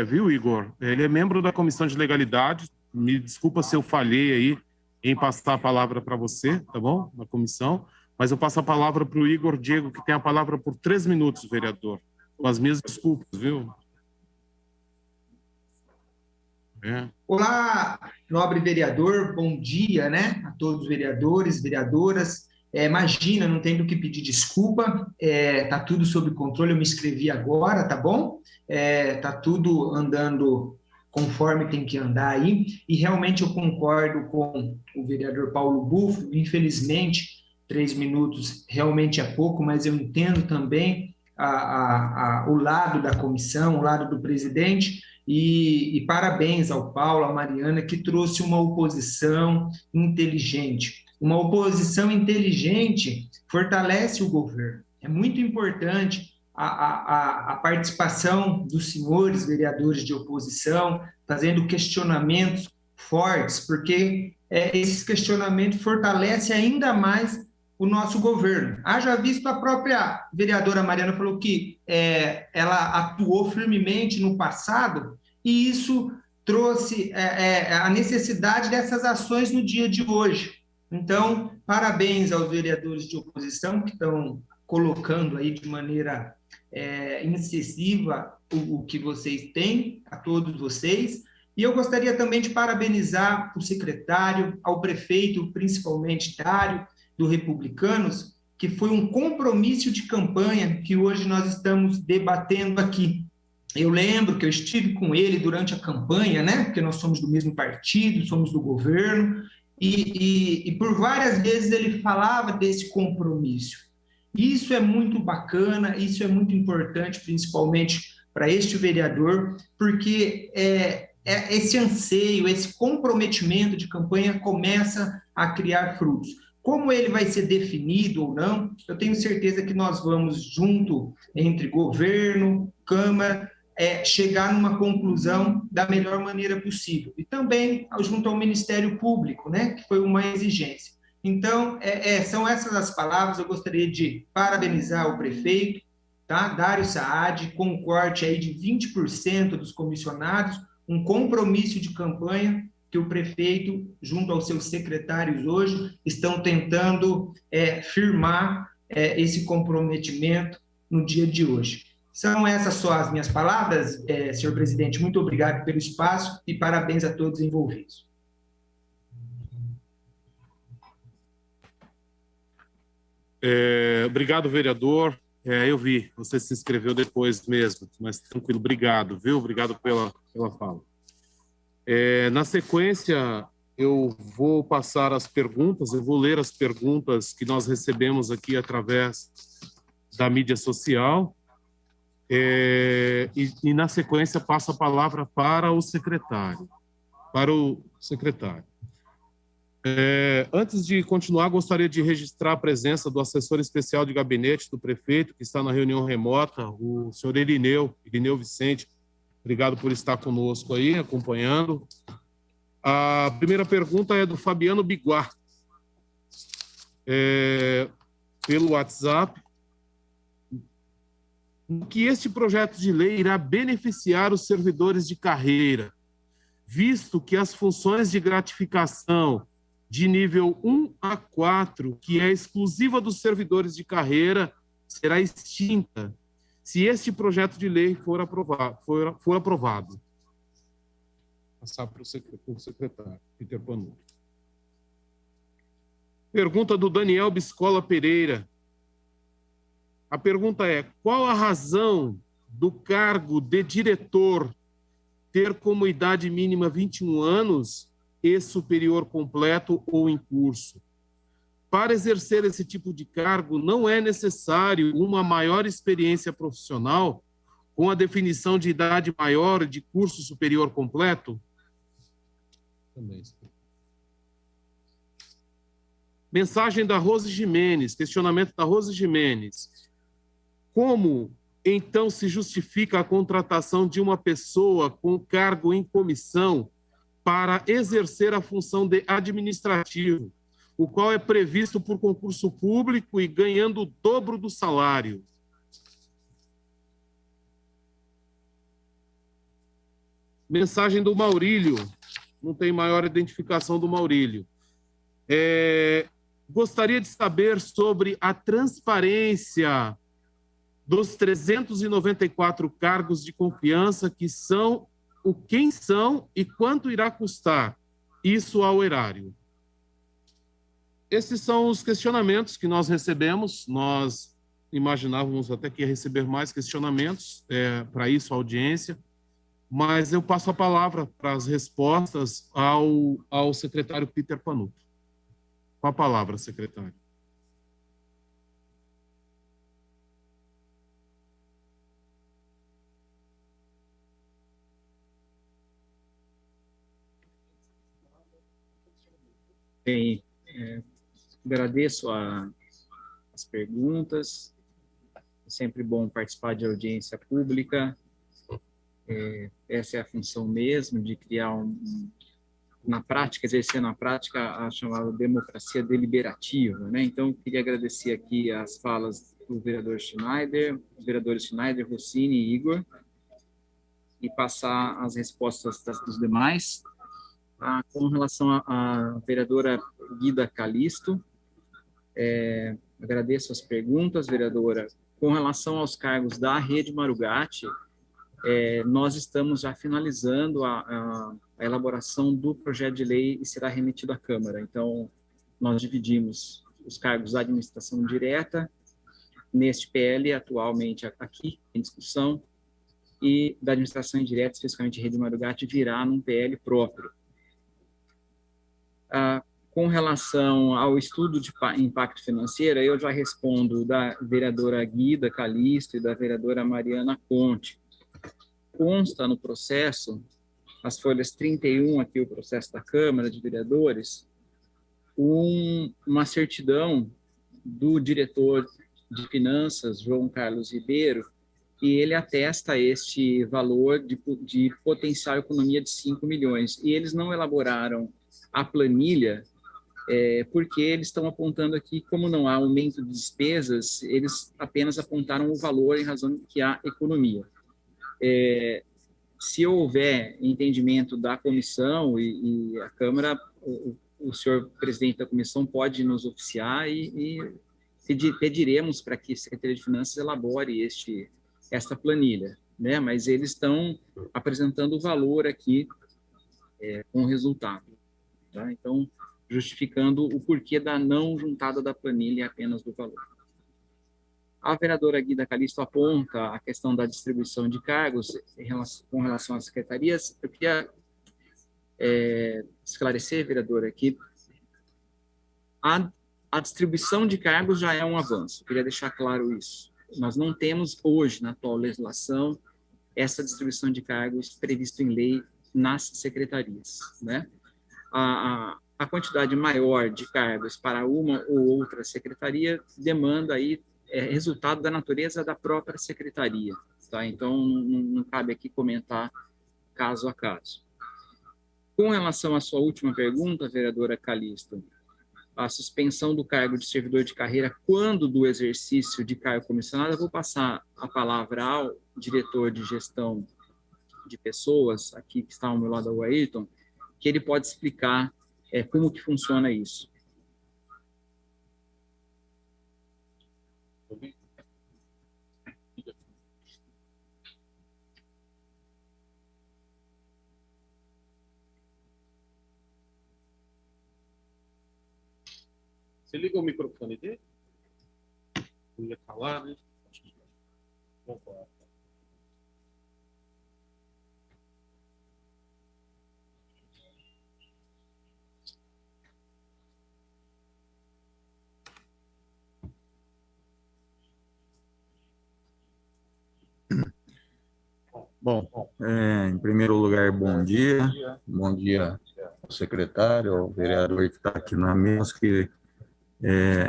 viu, Igor? Ele é membro da Comissão de Legalidade. Me desculpa se eu falhei aí em passar a palavra para você, tá bom? Na comissão. Mas eu passo a palavra para o Igor Diego, que tem a palavra por 3 minutos, vereador. Com as minhas desculpas, viu? Olá, nobre vereador, bom dia, né, a todos os vereadores, vereadoras. Imagina, não tem do que pedir desculpa, tá tudo sob controle, eu me inscrevi agora, tá bom? Tá tudo andando conforme tem que andar aí, e realmente eu concordo com o vereador Paulo Bufo. Infelizmente, 3 minutos realmente é pouco, mas eu entendo também o lado da comissão, o lado do presidente. E parabéns ao Paulo, à Mariana, que trouxe uma oposição inteligente. Uma oposição inteligente fortalece o governo. É muito importante a participação dos senhores vereadores de oposição, fazendo questionamentos fortes, porque esses questionamentos fortalecem ainda mais o nosso governo. Haja visto a própria vereadora Mariana falou que ela atuou firmemente no passado e isso trouxe a necessidade dessas ações no dia de hoje. Então, parabéns aos vereadores de oposição que estão colocando aí de maneira incisiva o que vocês têm, a todos vocês. E eu gostaria também de parabenizar o secretário, ao prefeito, principalmente Dário, do Republicanos, que foi um compromisso de campanha que hoje nós estamos debatendo aqui. Eu lembro que eu estive com ele durante a campanha, né? Porque nós somos do mesmo partido, somos do governo, e por várias vezes ele falava desse compromisso. Isso é muito bacana, isso é muito importante, principalmente para este vereador, porque esse anseio, esse comprometimento de campanha começa a criar frutos. Como ele vai ser definido ou não, eu tenho certeza que nós vamos, junto entre governo, Câmara, chegar numa conclusão da melhor maneira possível. E também junto ao Ministério Público, né, que foi uma exigência. Então, são essas as palavras. Eu gostaria de parabenizar o prefeito, tá? Dário Saad, com um corte aí de 20% dos comissionados, um compromisso de campanha que o prefeito, junto aos seus secretários hoje, estão tentando firmar esse comprometimento no dia de hoje. São essas só as minhas palavras, senhor presidente. Muito obrigado pelo espaço e parabéns a todos envolvidos. Obrigado, vereador. Eu vi, você se inscreveu depois mesmo, mas tranquilo, obrigado, viu? Obrigado pela fala. Na sequência, eu vou passar as perguntas, eu vou ler as perguntas que nós recebemos aqui através da mídia social, e na sequência passo a palavra para o secretário. Antes de continuar, gostaria de registrar a presença do assessor especial de gabinete do prefeito, que está na reunião remota, o senhor Irineu Vicente. Obrigado por estar conosco aí, acompanhando. A primeira pergunta é do Fabiano Biguá, pelo WhatsApp. Que este projeto de lei irá beneficiar os servidores de carreira, visto que as funções de gratificação de nível 1 a 4, que é exclusiva dos servidores de carreira, será extinta se este projeto de lei for aprovado. Passar para o secretário, Peter Panuto. Pergunta do Daniel Biscola Pereira. A pergunta é: qual a razão do cargo de diretor ter como idade mínima 21 anos e superior completo ou em curso? Para exercer esse tipo de cargo, não é necessário uma maior experiência profissional com a definição de idade maior de curso superior completo? Também. Mensagem da Rose Jimenez, questionamento da Rose Jimenez. Como, então, se justifica a contratação de uma pessoa com cargo em comissão para exercer a função de administrativo, o qual é previsto por concurso público e ganhando o dobro do salário? Mensagem do Maurílio. Não tem maior identificação do Maurílio. Gostaria de saber sobre a transparência dos 394 cargos de confiança, que são quem são e quanto irá custar isso ao erário. Esses são os questionamentos que nós recebemos. Nós imaginávamos até que ia receber mais questionamentos, para isso a audiência, mas eu passo a palavra para as respostas ao secretário Peter Panuto. Com a palavra, secretário. Bem, agradeço as perguntas. É sempre bom participar de audiência pública. Essa é a função mesmo, de criar na prática, exercer na prática a chamada democracia deliberativa, né? Então, queria agradecer aqui as falas do vereador Schneider, os vereadores Schneider, Rossini e Igor, e passar as respostas dos demais. Com relação à vereadora Guida Calisto, agradeço as perguntas, vereadora. Com relação aos cargos da Rede Marugatti, nós estamos já finalizando a elaboração do projeto de lei e será remetido à Câmara. Então, nós dividimos os cargos da administração direta neste PL, atualmente aqui em discussão, e da administração indireta, especificamente Rede Marugatti, virá num PL próprio. Com relação ao estudo de impacto financeiro, eu já respondo da vereadora Guida Calisto e da vereadora Mariana Conte. Consta no processo, as folhas 31, aqui o processo da Câmara de Vereadores, uma certidão do diretor de Finanças, João Carlos Ribeiro, e ele atesta este valor de potencial economia de 5 milhões. E eles não elaboraram a planilha, porque eles estão apontando aqui, como não há aumento de despesas, eles apenas apontaram o valor em razão de que há economia. Se houver entendimento da comissão e a Câmara, o senhor presidente da comissão pode nos oficiar e pediremos para que a Secretaria de Finanças elabore esta planilha, né? Mas eles estão apresentando o valor aqui com o resultado, tá? Então, justificando o porquê da não juntada da planilha e apenas do valor. A vereadora Guida Calisto aponta a questão da distribuição de cargos com relação às secretarias. Eu queria esclarecer, vereadora, que a distribuição de cargos já é um avanço. Eu queria deixar claro isso. Nós não temos hoje, na atual legislação, essa distribuição de cargos prevista em lei nas secretarias, né? A quantidade maior de cargos para uma ou outra secretaria demanda aí resultado da natureza da própria secretaria, tá? Então, não cabe aqui comentar caso a caso. Com relação à sua última pergunta, vereadora Calisto, a suspensão do cargo de servidor de carreira quando do exercício de cargo comissionado, eu vou passar a palavra ao diretor de gestão de pessoas, aqui que está ao meu lado, o Ayrton, que ele pode explicar como que funciona isso. Você liga o microfone dele? Eu ia falar, né? Vamos falar. Bom, em primeiro lugar, bom dia ao secretário, ao vereador que está aqui na mesa, que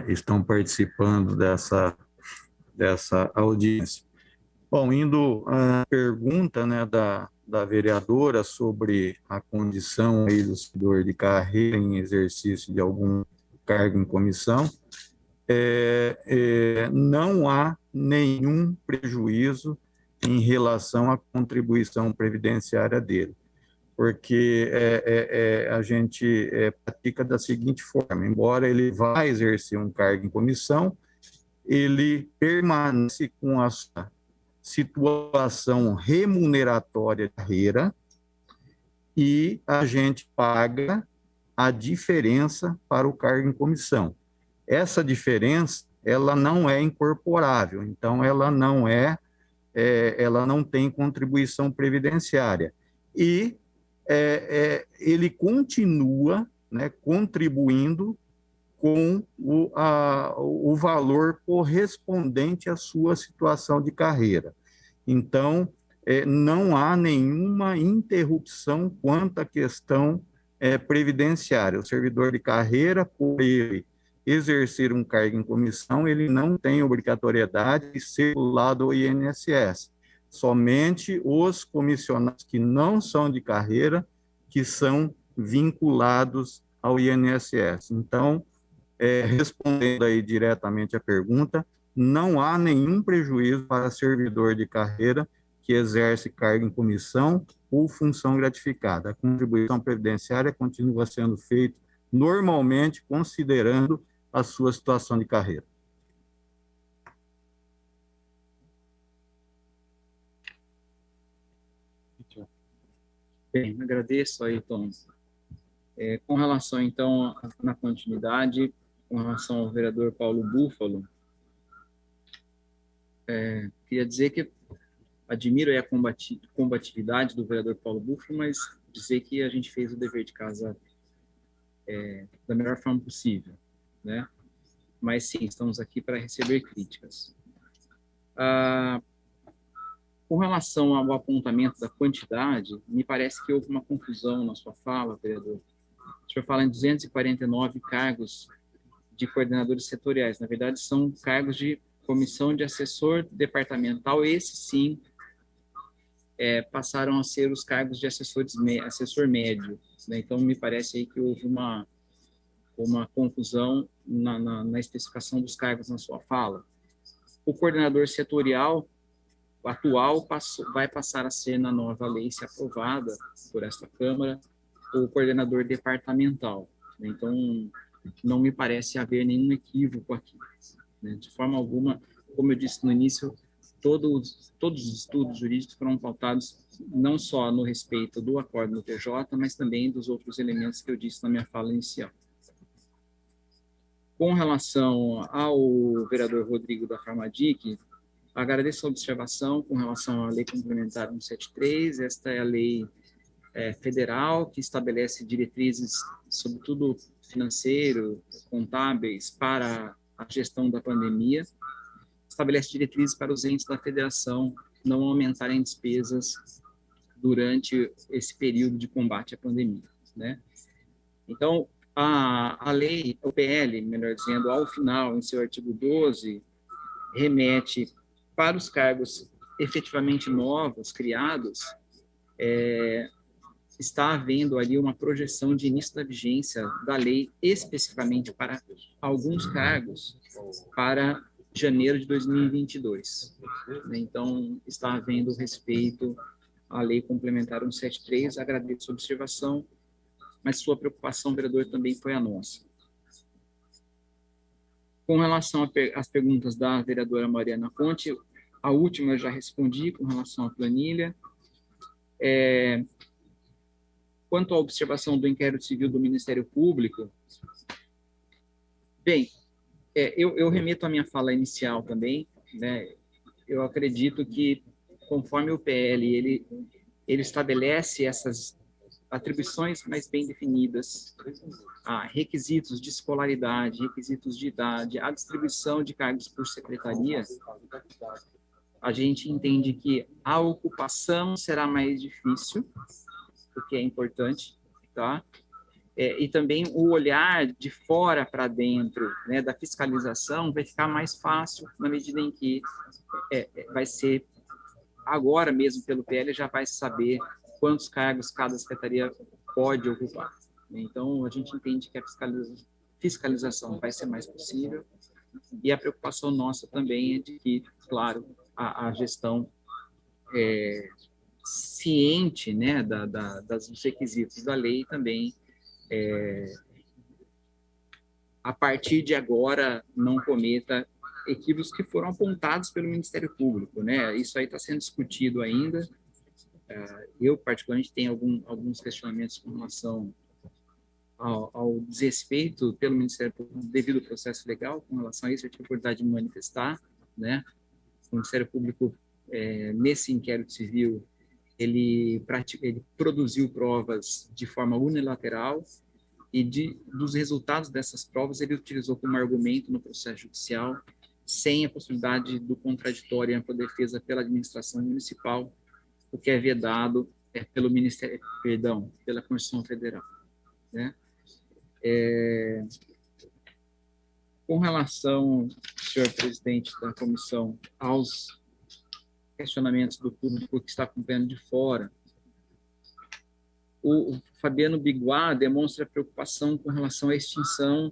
estão participando dessa audiência. Bom, indo à pergunta, né, da vereadora sobre a condição aí do servidor de carreira em exercício de algum cargo em comissão, não há nenhum prejuízo em relação à contribuição previdenciária dele, porque a gente pratica da seguinte forma: embora ele vá exercer um cargo em comissão, ele permanece com a sua situação remuneratória de carreira e a gente paga a diferença para o cargo em comissão. Essa diferença, ela não é incorporável, então ela não tem contribuição previdenciária. E ele continua, né, contribuindo com o valor correspondente à sua situação de carreira. Então, não há nenhuma interrupção quanto à questão previdenciária. O servidor de carreira, por ele exercer um cargo em comissão, ele não tem obrigatoriedade de ser vinculado ao INSS. Somente os comissionados que não são de carreira, que são vinculados ao INSS. Então, respondendo aí diretamente a pergunta, não há nenhum prejuízo para servidor de carreira que exerce cargo em comissão ou função gratificada. A contribuição previdenciária continua sendo feita normalmente, considerando a sua situação de carreira. Bem, agradeço aí, Tom. Com relação, então, na continuidade, com relação ao vereador Paulo Búfalo, queria dizer que admiro aí a combatividade do vereador Paulo Búfalo, mas dizer que a gente fez o dever de casa da melhor forma possível, né? Mas sim, estamos aqui para receber críticas. Com relação ao apontamento da quantidade, me parece que houve uma confusão na sua fala, vereador. O senhor fala em 249 cargos de coordenadores setoriais. Na verdade, são cargos de comissão de assessor departamental. Esses, sim, passaram a ser os cargos de assessor médio, né? Então, me parece aí que houve uma confusão na especificação dos cargos na sua fala. O coordenador setorial atual vai passar a ser, na nova lei, se aprovada por esta Câmara, o coordenador departamental, né? Então, não me parece haver nenhum equívoco aqui, né? De forma alguma, como eu disse no início, todos os estudos jurídicos foram pautados não só no respeito do acordo no TJ, mas também dos outros elementos que eu disse na minha fala inicial. Com relação ao vereador Rodrigo da Farmadic, agradeço a observação com relação à Lei Complementar 173. Esta é a lei federal que estabelece diretrizes, sobretudo financeiro, contábeis, para a gestão da pandemia. Estabelece diretrizes para os entes da federação não aumentarem despesas durante esse período de combate à pandemia, né? Então, a lei, o PL, melhor dizendo, ao final, em seu artigo 12, remete para os cargos efetivamente novos, criados, está havendo ali uma projeção de início da vigência da lei, especificamente para alguns cargos, para janeiro de 2022. Então, está havendo respeito à Lei Complementar 173, agradeço a observação, mas sua preocupação, vereador, também foi a nossa. Com relação às perguntas da vereadora Mariana Conte, a última eu já respondi com relação à planilha. Quanto à observação do inquérito civil do Ministério Público, bem, eu remeto à minha fala inicial também, né? Eu acredito que, conforme o PL, ele estabelece essas atribuições mais bem definidas, requisitos de escolaridade, requisitos de idade, a distribuição de cargos por secretaria, a gente entende que a ocupação será mais difícil, o que é importante, tá? E também o olhar de fora para dentro, né, da fiscalização vai ficar mais fácil na medida em que vai ser, agora mesmo pelo PL, já vai saber quantos cargos cada secretaria pode ocupar. Então, a gente entende que a fiscalização vai ser mais possível e a preocupação nossa também é de que, claro, a gestão ciente, né, dos requisitos da lei também, a partir de agora, não cometa equívocos que foram apontados pelo Ministério Público, né? Isso aí está sendo discutido ainda. Eu, particularmente, tenho alguns questionamentos com relação ao desrespeito pelo Ministério Público devido ao processo legal. Com relação a isso, eu tive a oportunidade de me manifestar, né? O Ministério Público, nesse inquérito civil, ele produziu provas de forma unilateral e dos resultados dessas provas ele utilizou como argumento no processo judicial, sem a possibilidade do contraditório e ampla defesa pela administração municipal, o que é vedado pelo Ministério, pela Constituição Federal, né? Com relação, senhor presidente da comissão, aos questionamentos do público que está acompanhando de fora, o Fabiano Biguá demonstra preocupação com relação à extinção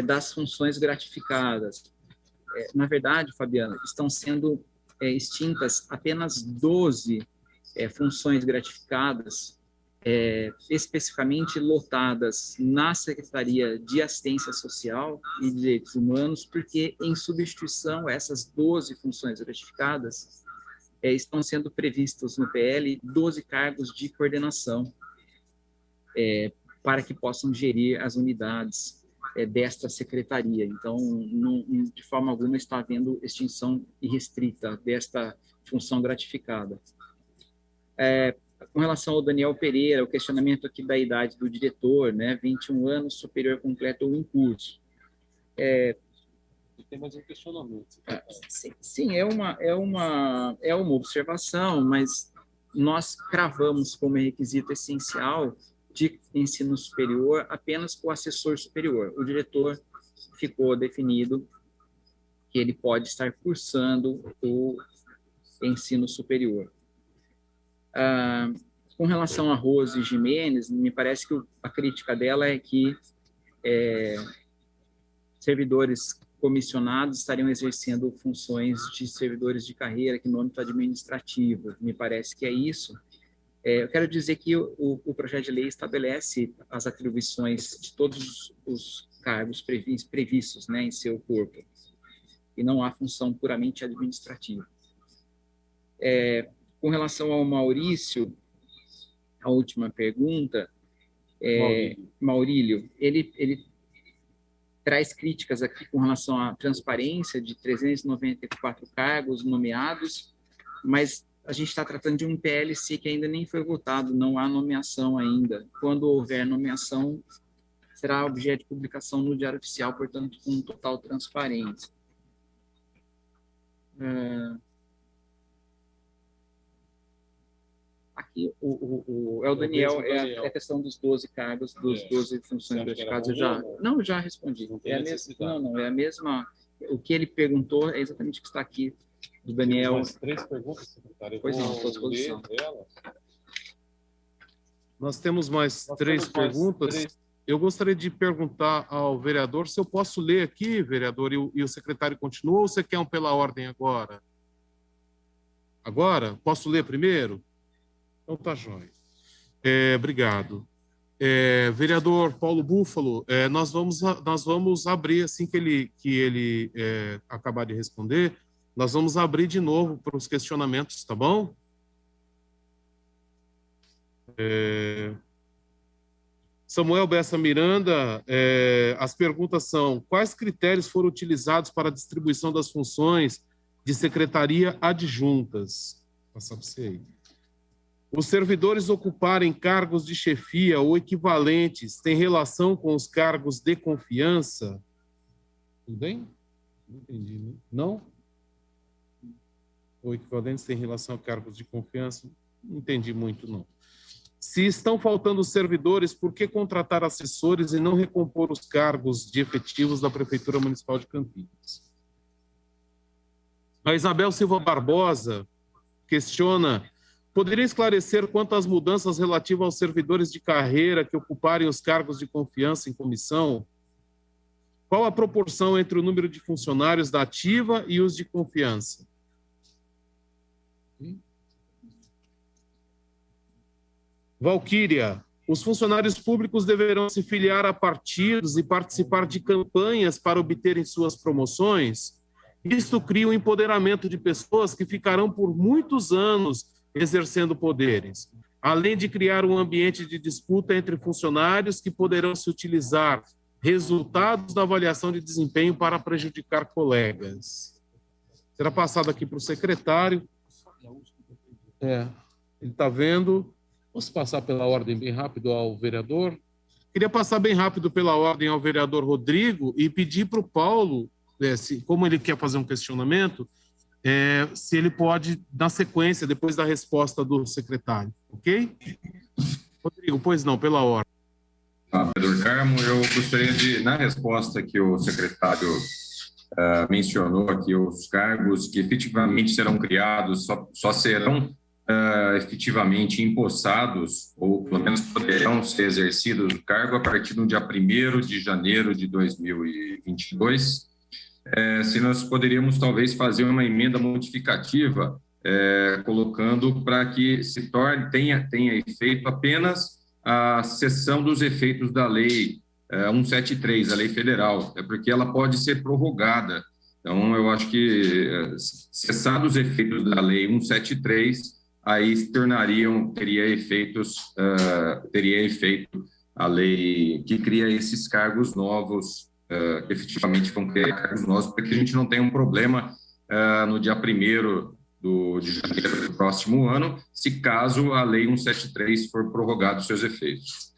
das funções gratificadas. Na verdade, Fabiano, estão sendo extintas apenas 12 funções gratificadas, especificamente lotadas na Secretaria de Assistência Social e Direitos Humanos, porque, em substituição a essas 12 funções gratificadas, estão sendo previstos no PL 12 cargos de coordenação, para que possam gerir as unidades desta secretaria. Então, não, de forma alguma está havendo extinção irrestrita desta função gratificada. Com relação ao Daniel Pereira, o questionamento aqui da idade do diretor, né, 21 anos, superior completo ou em curso. Tem mais um questionamento. Sim, é uma observação, mas nós cravamos como requisito essencial de ensino superior apenas o assessor superior. O diretor ficou definido que ele pode estar cursando o ensino superior. Com relação a Rose Jimenez, me parece que a crítica dela é que servidores comissionados estariam exercendo funções de servidores de carreira aqui no âmbito administrativo. Me parece que é isso. Eu quero dizer que o projeto de lei estabelece as atribuições de todos os cargos previstos, né, em seu corpo, e não há função puramente administrativa. Com relação ao Maurício, a última pergunta, Maurílio, ele traz críticas aqui com relação à transparência de 394 cargos nomeados, mas a gente está tratando de um PLC que ainda nem foi votado, não há nomeação ainda. Quando houver nomeação, será objeto de publicação no Diário Oficial, portanto, com total transparência. Aqui, o Daniel, é a questão dos 12 cargos, dos 12 funções gratificadas. Eu já respondi. É a mesma. O que ele perguntou é exatamente o que está aqui, do Daniel. Mais 3 perguntas, secretário. Pois não, estou à disposição. Nós temos mais 3 perguntas. Eu gostaria de perguntar ao vereador se eu posso ler aqui, vereador, e o secretário continua, ou você quer um pela ordem agora? Agora? Posso ler primeiro? Então tá jóia. Obrigado. Vereador Paulo Búfalo, nós vamos abrir, assim que ele acabar de responder, nós vamos abrir de novo para os questionamentos, tá bom? Samuel Bessa Miranda, as perguntas são: quais critérios foram utilizados para a distribuição das funções de secretaria adjuntas? Vou passar para você aí. Os servidores ocuparem cargos de chefia ou equivalentes têm relação com os cargos de confiança? Tudo bem? Não entendi, né? Não? Ou equivalentes têm relação a cargos de confiança? Não entendi muito, não. Se estão faltando servidores, por que contratar assessores e não recompor os cargos de efetivos da Prefeitura Municipal de Campinas? A Isabel Silva Barbosa questiona: poderia esclarecer quanto às mudanças relativas aos servidores de carreira que ocuparem os cargos de confiança em comissão? Qual a proporção entre o número de funcionários da ativa e os de confiança? Valquíria, os funcionários públicos deverão se filiar a partidos e participar de campanhas para obterem suas promoções? Isto cria um empoderamento de pessoas que ficarão por muitos anos exercendo poderes, além de criar um ambiente de disputa entre funcionários que poderão se utilizar resultados da avaliação de desempenho para prejudicar colegas. Será passado aqui para o secretário. Ele está vendo. Posso passar pela ordem bem rápido ao vereador? Queria passar bem rápido pela ordem ao vereador Rodrigo e pedir para o Paulo, como ele quer fazer um questionamento, se ele pode, na sequência, depois da resposta do secretário, ok? Rodrigo, pois não, pela ordem. Vereador Carmo, eu gostaria de, na resposta que o secretário mencionou aqui, os cargos que efetivamente serão criados só serão efetivamente empossados, ou pelo menos poderão ser exercidos o cargo a partir do dia 1º de janeiro de 2022. Se nós poderíamos talvez fazer uma emenda modificativa, colocando para que tenha efeito apenas a cessão dos efeitos da lei 173, a lei federal, porque ela pode ser prorrogada. Então, eu acho que cessados os efeitos da lei 173, aí teria efeito a lei que cria esses cargos novos, que efetivamente vão criar cargos novos, para que a gente não tenha um problema no dia 1º de janeiro do próximo ano, se caso a lei 173 for prorrogado os seus efeitos.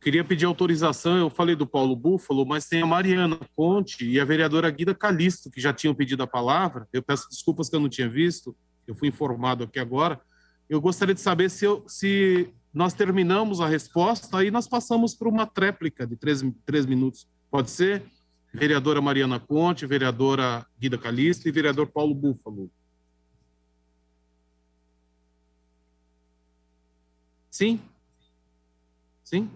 Queria pedir autorização, eu falei do Paulo Búfalo, mas tem a Mariana Conte e a vereadora Guida Calisto, que já tinham pedido a palavra. Eu peço desculpas que eu não tinha visto, eu fui informado aqui agora. Eu gostaria de saber se nós terminamos a resposta, aí nós passamos para uma tréplica de 3 minutos. Pode ser? Vereadora Mariana Conte, vereadora Guida Calisto e vereador Paulo Búfalo. Sim? Sim?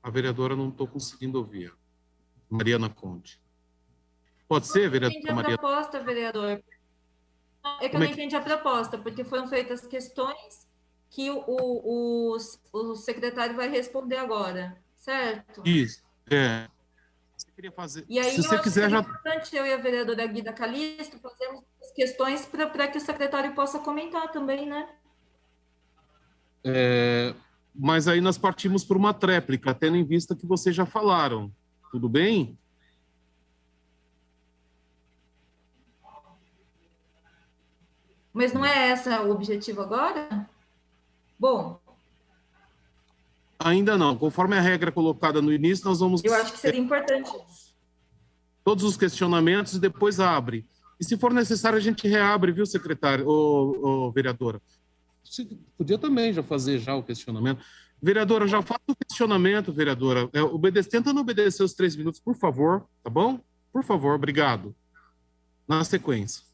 A vereadora não estou conseguindo ouvir. Mariana Conte. Pode ser, vereadora Mariana? Proposta, vereador. É que eu não entendi a proposta, porque foram feitas questões que o secretário vai responder agora, certo? Isso, Você queria fazer... E aí, se você quiser, já... importante eu e a vereadora Guida Calisto fazermos as questões para que o secretário possa comentar também, né? Mas aí nós partimos por uma tréplica, tendo em vista que vocês já falaram. Tudo bem? Mas não é esse o objetivo agora? Bom. Ainda não. Conforme a regra colocada no início, nós vamos... Eu acho que seria importante. Todos os questionamentos e depois abre. E se for necessário, a gente reabre, viu, secretário, ou vereadora? Você podia também já fazer o questionamento. Vereadora, já faça o questionamento, vereadora. Tenta não obedecer os 3 minutos, por favor, tá bom? Por favor, obrigado. Na sequência.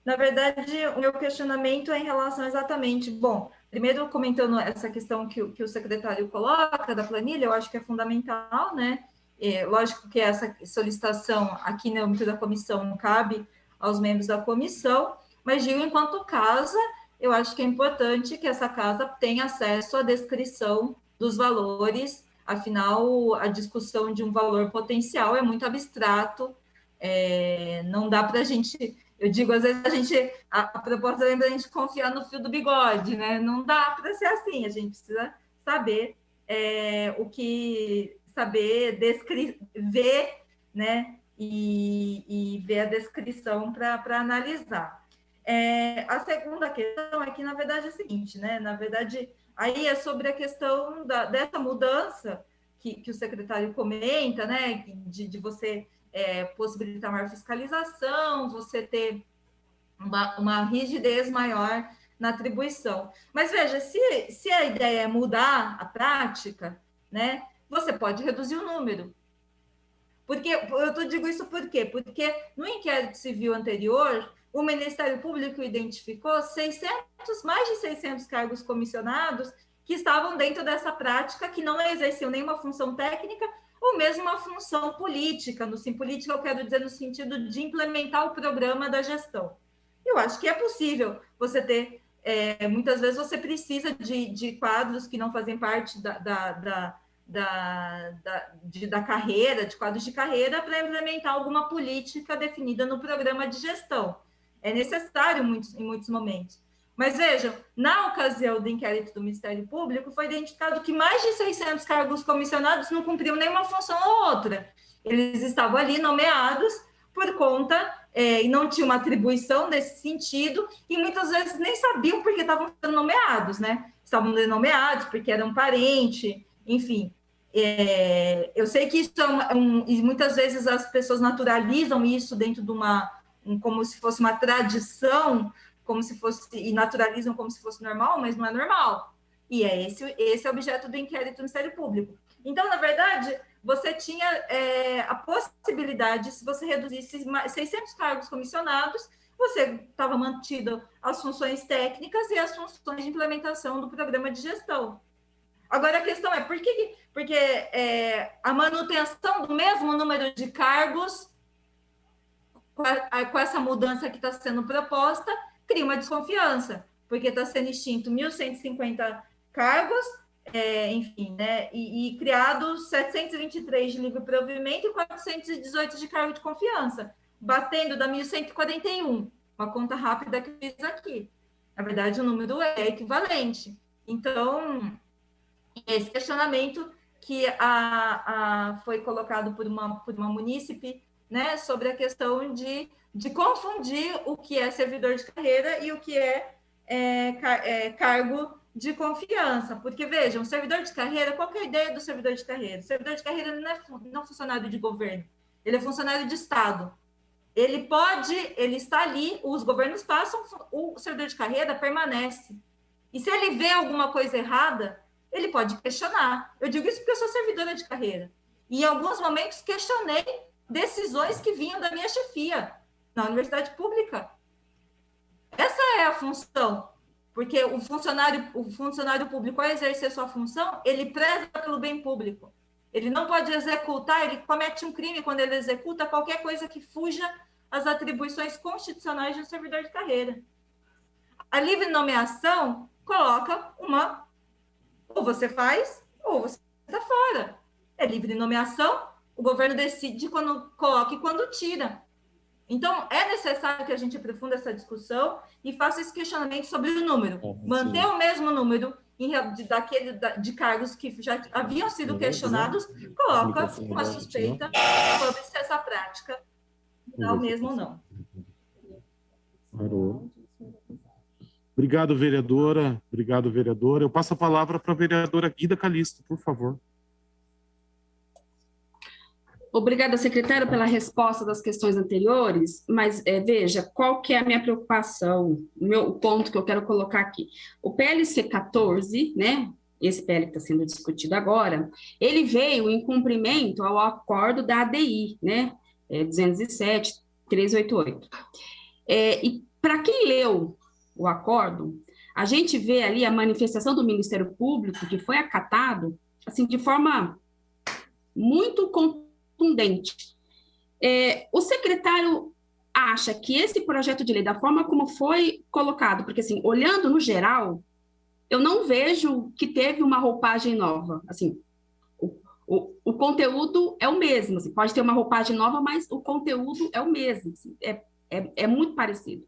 Na verdade, o meu questionamento é em relação exatamente... Bom, primeiro comentando essa questão que o secretário coloca da planilha, eu acho que é fundamental, né? Lógico que essa solicitação aqui no âmbito da comissão não cabe aos membros da comissão, mas digo, enquanto casa, eu acho que é importante que essa casa tenha acesso à descrição dos valores, afinal, a discussão de um valor potencial é muito abstrato, não dá para a gente, eu digo, às vezes a proposta lembra a gente confiar no fio do bigode, né? Não dá para ser assim, a gente precisa saber ver, né? E ver a descrição para analisar. A segunda questão é que, na verdade, é a seguinte, né? Na verdade, aí é sobre a questão dessa mudança que o secretário comenta, né? De você possibilitar maior fiscalização, você ter uma rigidez maior na atribuição. Mas, veja, se a ideia é mudar a prática, né? Você pode reduzir o número. Porque, eu digo isso por quê? Porque no inquérito civil anterior, o Ministério Público identificou mais de 600 cargos comissionados que estavam dentro dessa prática, que não exerciam nenhuma função técnica ou mesmo uma função política. Política eu quero dizer no sentido de implementar o programa da gestão. Eu acho que é possível você ter... muitas vezes você precisa de quadros que não fazem parte da carreira, de quadros de carreira, para implementar alguma política definida no programa de gestão. É necessário em muitos momentos. Mas vejam, na ocasião do inquérito do Ministério Público, foi identificado que mais de 600 cargos comissionados não cumpriam nenhuma função ou outra. Eles estavam ali nomeados por conta, e não tinham uma atribuição nesse sentido, e muitas vezes nem sabiam por que estavam sendo nomeados, né? Estavam nomeados porque eram parente, enfim. Eu sei que isso e muitas vezes as pessoas naturalizam isso dentro de como se fosse uma tradição, e naturalizam como se fosse normal, mas não é normal. E esse é o objeto do inquérito do Ministério Público. Então, na verdade, você tinha a possibilidade, se você reduzisse 600 cargos comissionados, você estava mantido as funções técnicas e as funções de implementação do programa de gestão. Agora, a questão é, porque a manutenção do mesmo número de cargos, com essa mudança que está sendo proposta, cria uma desconfiança, porque está sendo extinto 1.150 cargos, enfim, né, e criados 723 de livre provimento e 418 de cargo de confiança, batendo da 1.141, uma conta rápida que eu fiz aqui. Na verdade, o número é equivalente. Então, esse questionamento que foi colocado por uma munícipe, né, sobre a questão de confundir o que é servidor de carreira e o que é cargo de confiança. Porque, vejam, servidor de carreira, qual que é a ideia do servidor de carreira? O servidor de carreira não é funcionário de governo, ele é funcionário de Estado. Ele está ali, os governos passam, o servidor de carreira permanece. E se ele vê alguma coisa errada, ele pode questionar. Eu digo isso porque eu sou servidora de carreira. E em alguns momentos questionei decisões que vinham da minha chefia na universidade pública. Essa é a função, porque o funcionário público, ao exercer sua função, ele preza pelo bem público. Ele não pode executar, ele comete um crime quando ele executa qualquer coisa que fuja às atribuições constitucionais de um servidor de carreira. A livre nomeação coloca ou você faz, ou você está fora. É livre nomeação, o governo decide quando coloca e quando tira. Então, é necessário que a gente aprofunda essa discussão e faça esse questionamento sobre o número. Manter o mesmo número de cargos que já haviam sido questionados, coloca uma suspeita sobre se essa prática é o mesmo ou não. Obrigado, vereadora. Obrigado, vereadora. Eu passo a palavra para a vereadora Guida Calisto, por favor. Obrigada, secretário, pela resposta das questões anteriores, mas veja, qual que é a minha preocupação, o ponto que eu quero colocar aqui. O PLC 14, né, esse PL que está sendo discutido agora, ele veio em cumprimento ao acordo da ADI, né, 207-388. E para quem leu o acordo, a gente vê ali a manifestação do Ministério Público, que foi acatado, assim, de forma muito contundente. O secretário acha que esse projeto de lei, da forma como foi colocado, porque, assim, olhando no geral, eu não vejo que teve uma roupagem nova. Assim, o conteúdo é o mesmo. Assim, pode ter uma roupagem nova, mas o conteúdo é o mesmo. Assim, é muito parecido.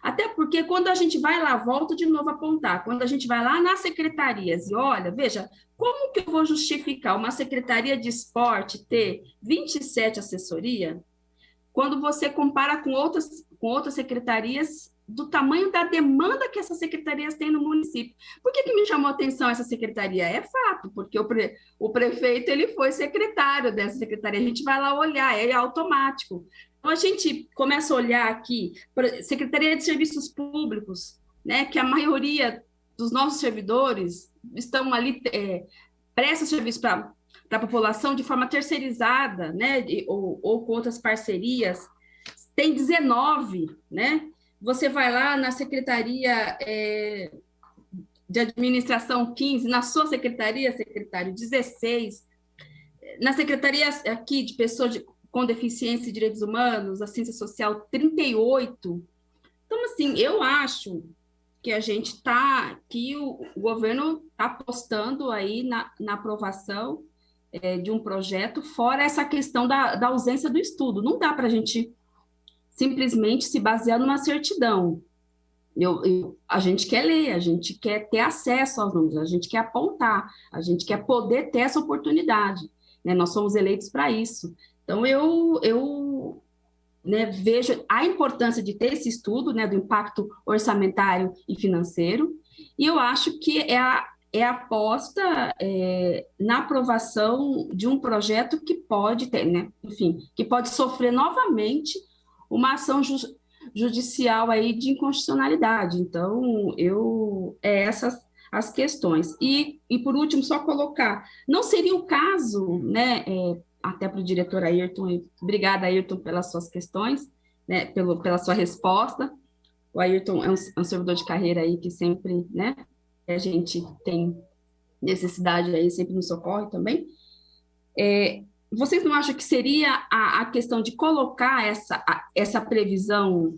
Até porque quando a gente vai lá, volto de novo a apontar, quando a gente vai lá nas secretarias e olha, veja, como que eu vou justificar uma secretaria de esporte ter 27 assessorias, quando você compara com outras secretarias do tamanho da demanda que essas secretarias têm no município? Por que me chamou a atenção essa secretaria? É fato, porque o prefeito ele foi secretário dessa secretaria, a gente vai lá olhar, é automático. Então, a gente começa a olhar aqui, Secretaria de Serviços Públicos, né, que a maioria dos nossos servidores estão ali, prestam serviço para a população de forma terceirizada, né, ou com outras parcerias, tem 19, né? Você vai lá na Secretaria de Administração 15, na sua secretaria, secretário, 16, na Secretaria aqui de Pessoas com Deficiência e Direitos Humanos, Assistência Social, 38. Então, assim, eu acho que que o governo está apostando aí na aprovação de um projeto, fora essa questão da ausência do estudo. Não dá para a gente simplesmente se basear numa certidão. A gente quer ler, a gente quer ter acesso aos números, a gente quer apontar, a gente quer poder ter essa oportunidade, né? Nós somos eleitos para isso. Então, eu vejo a importância de ter esse estudo, né, do impacto orçamentário e financeiro, e eu acho que é aposta na aprovação de um projeto que pode ter, né? Enfim, que pode sofrer novamente uma ação judicial aí de inconstitucionalidade. Então, essas as questões. E por último, só colocar, não seria o caso, né, até para o diretor Ayrton, obrigada, Ayrton, pelas suas questões, né, pela sua resposta. O Ayrton é um servidor de carreira aí que sempre, né, a gente tem necessidade aí, sempre nos socorre também. Vocês não acham que seria a questão de colocar essa previsão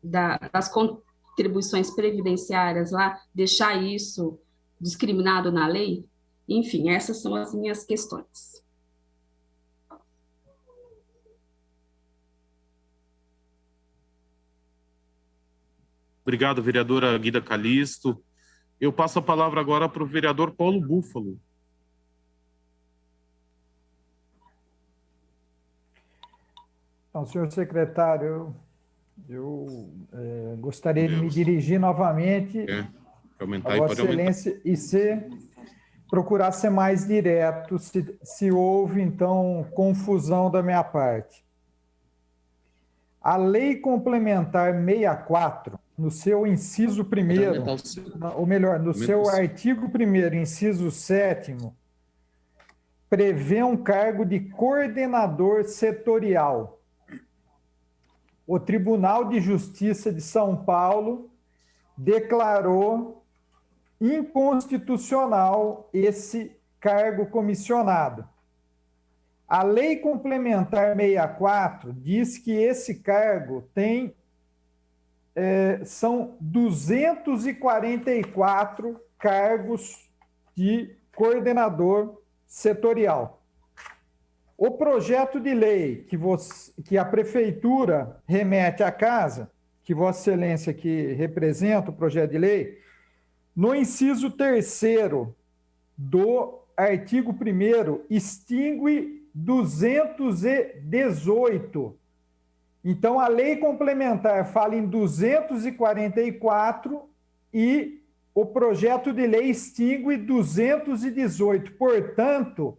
das contribuições previdenciárias lá, deixar isso discriminado na lei? Enfim, essas são as minhas questões. Obrigado, vereadora Guida Calisto. Eu passo a palavra agora para o vereador Paulo Búfalo. Então, senhor secretário, eu gostaria de me dirigir novamente a Vossa Excelência e procurar ser mais direto, se houve, então, confusão da minha parte. A Lei Complementar 64, no seu inciso 1º, ou melhor, no seu artigo 1º, inciso 7º, prevê um cargo de coordenador setorial. O Tribunal de Justiça de São Paulo declarou inconstitucional esse cargo comissionado. A Lei Complementar 64 diz que esse cargo são 244 cargos de coordenador setorial. O projeto de lei que a Prefeitura remete à casa, que Vossa Excelência que representa o projeto de lei, no inciso 3º do artigo 1º, extingue 218. Então, a lei complementar fala em 244 e o projeto de lei extingue 218. Portanto,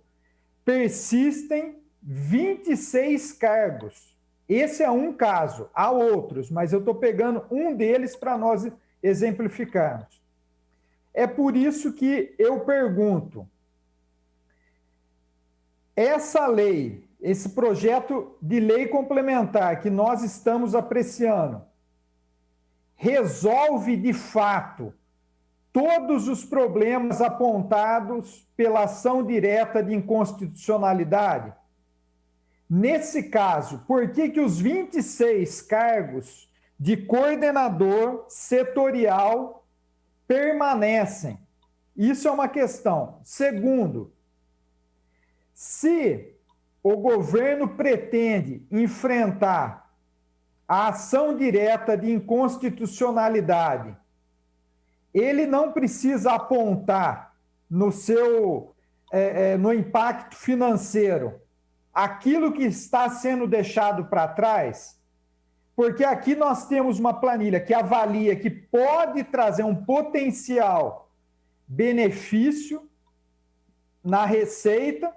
persistem 26 cargos. Esse é um caso, há outros, mas eu estou pegando um deles para nós exemplificarmos. É por isso que eu pergunto, essa lei, esse projeto de lei complementar que nós estamos apreciando, resolve de fato todos os problemas apontados pela ação direta de inconstitucionalidade? Nesse caso, por que os 26 cargos de coordenador setorial permanecem? Isso é uma questão. Segundo, se o governo pretende enfrentar a ação direta de inconstitucionalidade, ele não precisa apontar no impacto financeiro aquilo que está sendo deixado para trás, porque aqui nós temos uma planilha que avalia que pode trazer um potencial benefício na receita,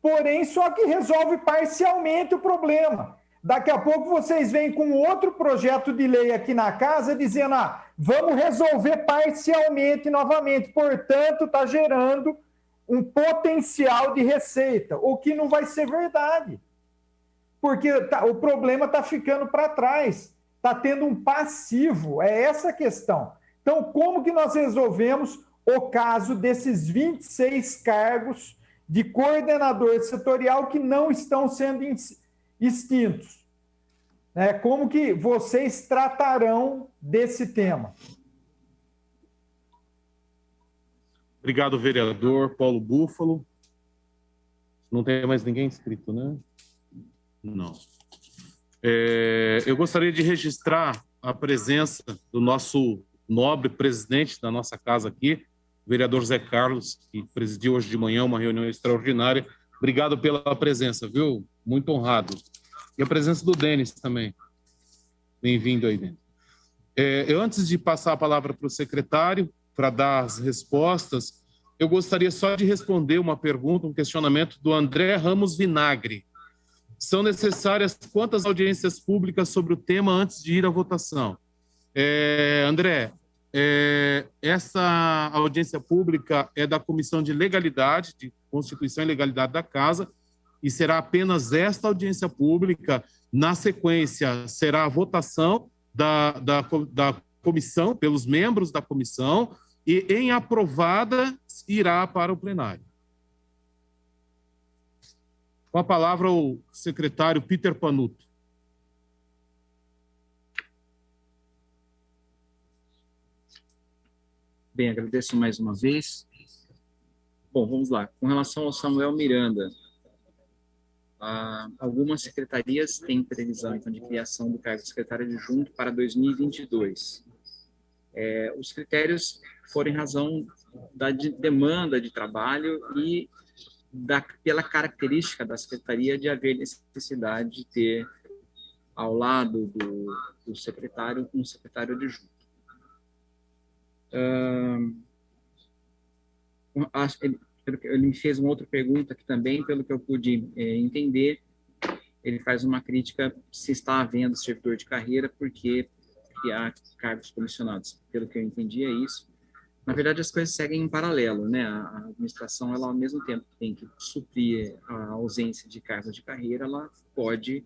porém só que resolve parcialmente o problema. Daqui a pouco vocês vêm com outro projeto de lei aqui na casa dizendo, vamos resolver parcialmente novamente, portanto está gerando um potencial de receita, o que não vai ser verdade, porque o problema está ficando para trás, está tendo um passivo, é essa a questão. Então, como que nós resolvemos o caso desses 26 cargos de coordenador setorial que não estão sendo extintos? Como que vocês tratarão desse tema? Obrigado, vereador Paulo Búfalo. Não tem mais ninguém inscrito, né? Não. Eu gostaria de registrar a presença do nosso nobre presidente da nossa casa aqui, o vereador Zé Carlos, que presidiu hoje de manhã uma reunião extraordinária. Obrigado pela presença, viu? Muito honrado. E a presença do Denis também. Bem-vindo aí, Denis. Antes de passar a palavra para o secretário, para dar as respostas, eu gostaria só de responder uma pergunta, um questionamento do André Ramos Vinagre. São necessárias quantas audiências públicas sobre o tema antes de ir à votação? André, essa audiência pública é da Comissão de Legalidade, de Constituição e Legalidade da Casa, e será apenas esta audiência pública. Na sequência, será a votação da comissão, pelos membros da comissão, e, em aprovada, irá para o plenário. Com a palavra, o secretário Peter Panuto. Bem, agradeço mais uma vez. Bom, vamos lá. Com relação ao Samuel Miranda, algumas secretarias têm previsão, então, de criação do cargo de secretário adjunto para 2022. Os critérios foram em razão da demanda de trabalho e pela característica da secretaria de haver necessidade de ter, ao lado do secretário, um secretário adjunto. Ele me fez uma outra pergunta aqui também, pelo que eu pude entender, ele faz uma crítica se está havendo servidor de carreira, porque criar cargos comissionados. Pelo que eu entendi, é isso. Na verdade, as coisas seguem em paralelo, né? A administração, ela, ao mesmo tempo que tem que suprir a ausência de cargos de carreira, ela pode,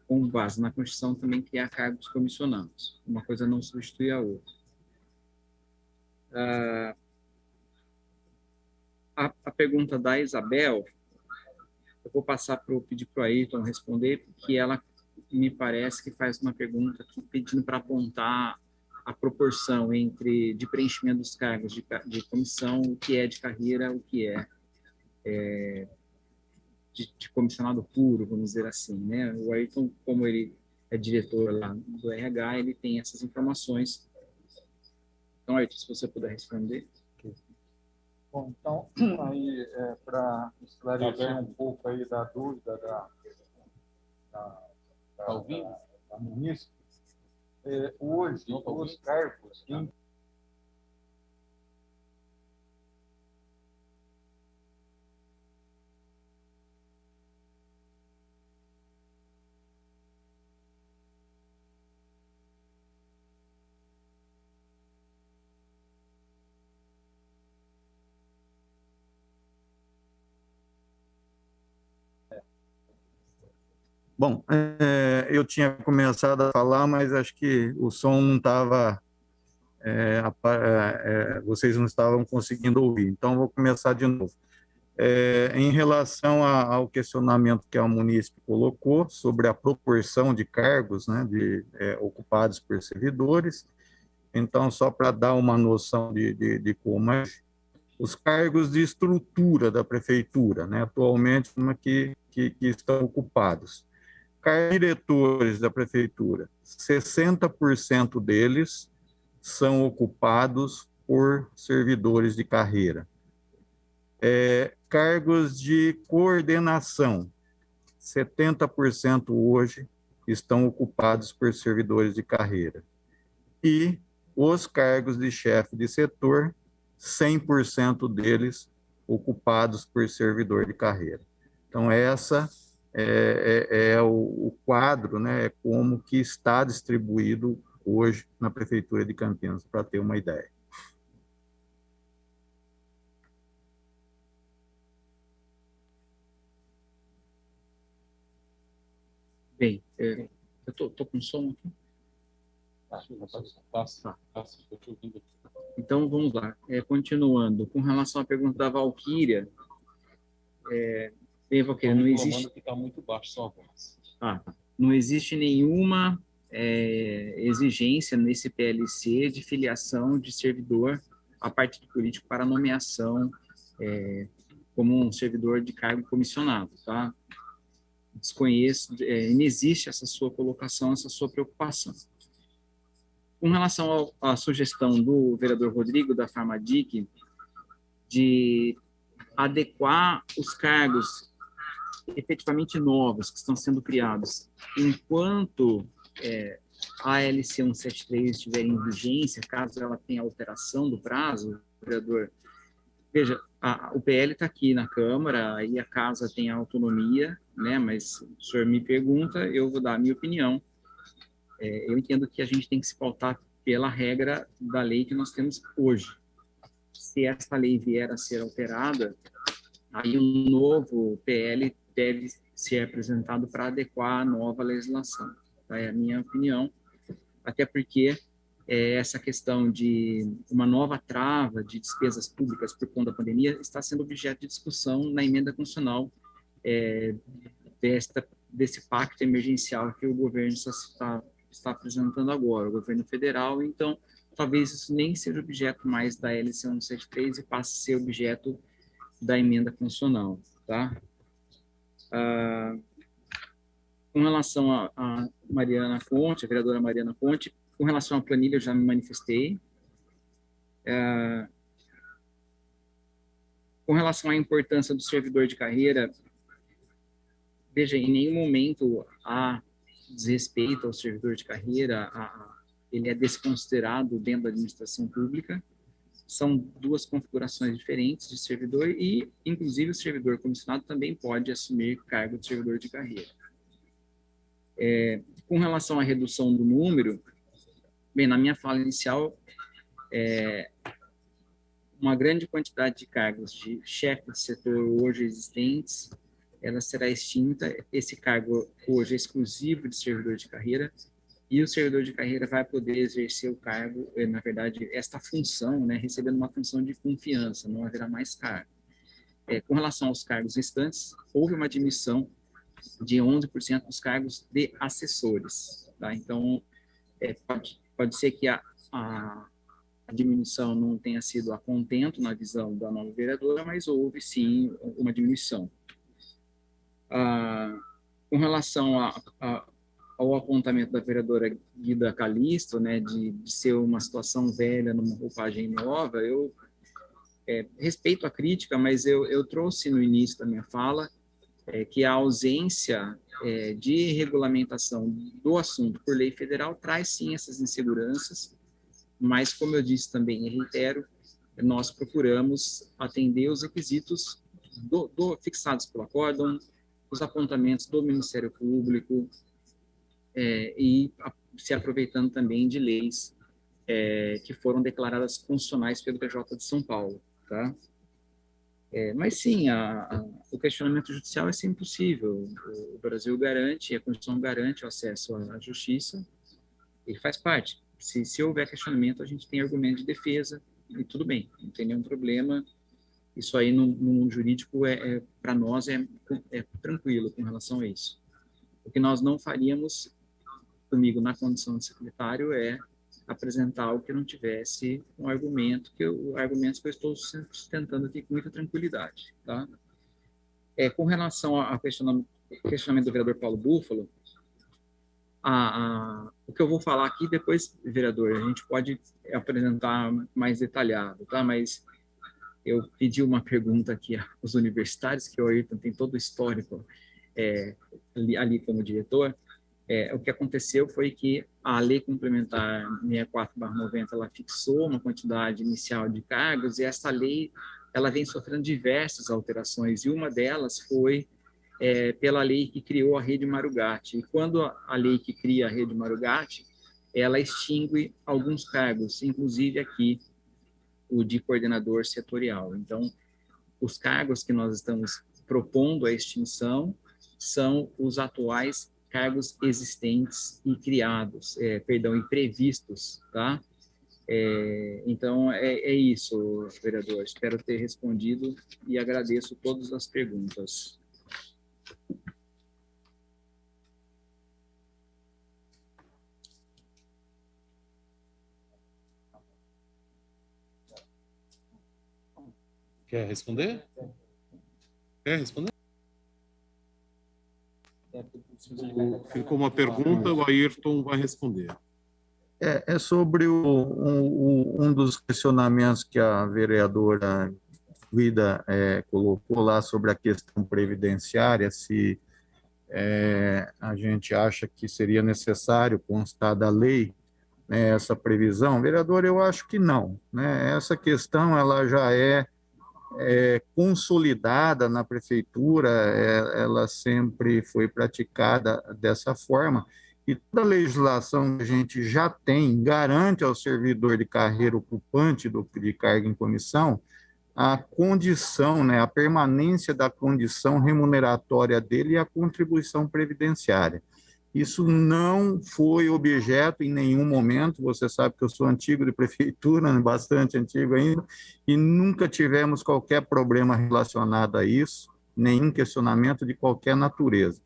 com base na Constituição, também criar cargos comissionados. Uma coisa não substitui a outra. A pergunta da Isabel, eu vou pedir para o Ayrton responder, porque ela me parece que faz uma pergunta aqui pedindo para apontar a proporção de preenchimento dos cargos de comissão, o que é de carreira, o que é de comissionado puro, vamos dizer assim, né? O Ayrton, como ele é diretor lá do RH, ele tem essas informações. Então, Ayrton, se você puder responder. Bom, então, aí, para esclarecer um pouco aí da dúvida da ministra, hoje, os cargos em Bom, eu tinha começado a falar, mas acho que o som não estava, vocês não estavam conseguindo ouvir, então vou começar de novo. Em relação ao questionamento que a munícipe colocou sobre a proporção de cargos, né, ocupados por servidores, então, só para dar uma noção de como é, os cargos de estrutura da prefeitura, né, atualmente, que estão ocupados. Diretores da prefeitura, 60% deles são ocupados por servidores de carreira. Cargos de coordenação, 70% hoje estão ocupados por servidores de carreira. E os cargos de chefe de setor, 100% deles ocupados por servidor de carreira. Então, essa o quadro, né, como que está distribuído hoje na Prefeitura de Campinas, para ter uma ideia. Bem, eu estou com som aqui? Então, vamos lá. Continuando, com relação à pergunta da Valquíria, não existe... que está muito baixo só a voz. Não existe nenhuma exigência nesse PLC de filiação de servidor a partido político para nomeação como um servidor de cargo comissionado, tá? Desconheço, não existe essa sua colocação, essa sua preocupação. Com relação à sugestão do vereador Rodrigo, da Farmadic, de adequar os cargos efetivamente novos que estão sendo criados, enquanto a LC 173 estiver em vigência, caso ela tenha alteração do prazo, vereador, veja, o PL está aqui na Câmara, aí a casa tem a autonomia, né, mas o senhor me pergunta, eu vou dar a minha opinião. Eu entendo que a gente tem que se pautar pela regra da lei que nós temos hoje. Se esta lei vier a ser alterada, aí um novo PL deve ser apresentado para adequar a nova legislação. Tá? É a minha opinião, até porque essa questão de uma nova trava de despesas públicas por conta da pandemia está sendo objeto de discussão na emenda constitucional desse pacto emergencial que o governo está apresentando agora, o governo federal. Então, talvez isso nem seja objeto mais da LC 173 e passe a ser objeto da emenda constitucional, tá? Com relação a Mariana Conte, a vereadora Mariana Conte, com relação à planilha eu já me manifestei. Com relação à importância do servidor de carreira, veja, em nenhum momento há desrespeito ao servidor de carreira, ele é desconsiderado dentro da administração pública. São duas configurações diferentes de servidor e, inclusive, o servidor comissionado também pode assumir cargo de servidor de carreira. Com relação à redução do número, bem, na minha fala inicial, uma grande quantidade de cargos de chefe de setor hoje existentes, ela será extinta. Esse cargo hoje é exclusivo de servidor de carreira, e o servidor de carreira vai poder exercer o cargo, na verdade, esta função, né, recebendo uma função de confiança, não haverá mais cargo. Com relação aos cargos restantes, houve uma diminuição de 11% dos cargos de assessores. Tá? Então, pode ser que a diminuição não tenha sido a contento na visão da nova vereadora, mas houve, sim, uma diminuição. Com relação ao apontamento da vereadora Guida Calisto, né, de ser uma situação velha numa roupagem nova, eu respeito a crítica, mas eu trouxe no início da minha fala que a ausência de regulamentação do assunto por lei federal traz, sim, essas inseguranças, mas, como eu disse também e reitero, nós procuramos atender os requisitos fixados pelo acórdão, os apontamentos do Ministério Público, e se aproveitando também de leis que foram declaradas constitucionais pelo TJ de São Paulo, tá? Mas sim, o questionamento judicial é sempre possível. O Brasil garante, a Constituição garante o acesso à justiça, e faz parte. Se houver questionamento, a gente tem argumento de defesa, e tudo bem, não tem nenhum problema. Isso aí no mundo jurídico para nós é tranquilo com relação a isso. O que nós não faríamos comigo na condição de secretário é apresentar algo que não tivesse um argumento, argumentos que eu estou sustentando aqui com muita tranquilidade, tá? Com relação ao questionamento do vereador Paulo Búfalo, o que eu vou falar aqui depois, vereador, a gente pode apresentar mais detalhado, tá? Mas eu pedi uma pergunta aqui aos universitários, que o Ayrton tem todo o histórico ali como diretor. O que aconteceu foi que a Lei Complementar 64/90, ela fixou uma quantidade inicial de cargos, e essa lei ela vem sofrendo diversas alterações, e uma delas foi pela lei que criou a Rede Marugatti. E quando a lei que cria a Rede Marugatti, ela extingue alguns cargos, inclusive aqui o de coordenador setorial. Então, os cargos que nós estamos propondo a extinção são os atuais cargos existentes e criados, e previstos, tá? Então, é isso, vereador. Espero ter respondido e agradeço todas as perguntas. Quer responder? Quer responder? Ficou uma pergunta, o Ayrton vai responder. É sobre um dos questionamentos que a vereadora Guida colocou lá sobre a questão previdenciária, se a gente acha que seria necessário constar da lei, né, essa previsão. Vereador, eu acho que não, né? Essa questão ela já é consolidada na prefeitura, ela sempre foi praticada dessa forma, e toda a legislação que a gente já tem garante ao servidor de carreira ocupante de cargo em comissão a condição, né, a permanência da condição remuneratória dele e a contribuição previdenciária. Isso não foi objeto em nenhum momento, você sabe que eu sou antigo de prefeitura, bastante antigo ainda, e nunca tivemos qualquer problema relacionado a isso, nenhum questionamento de qualquer natureza.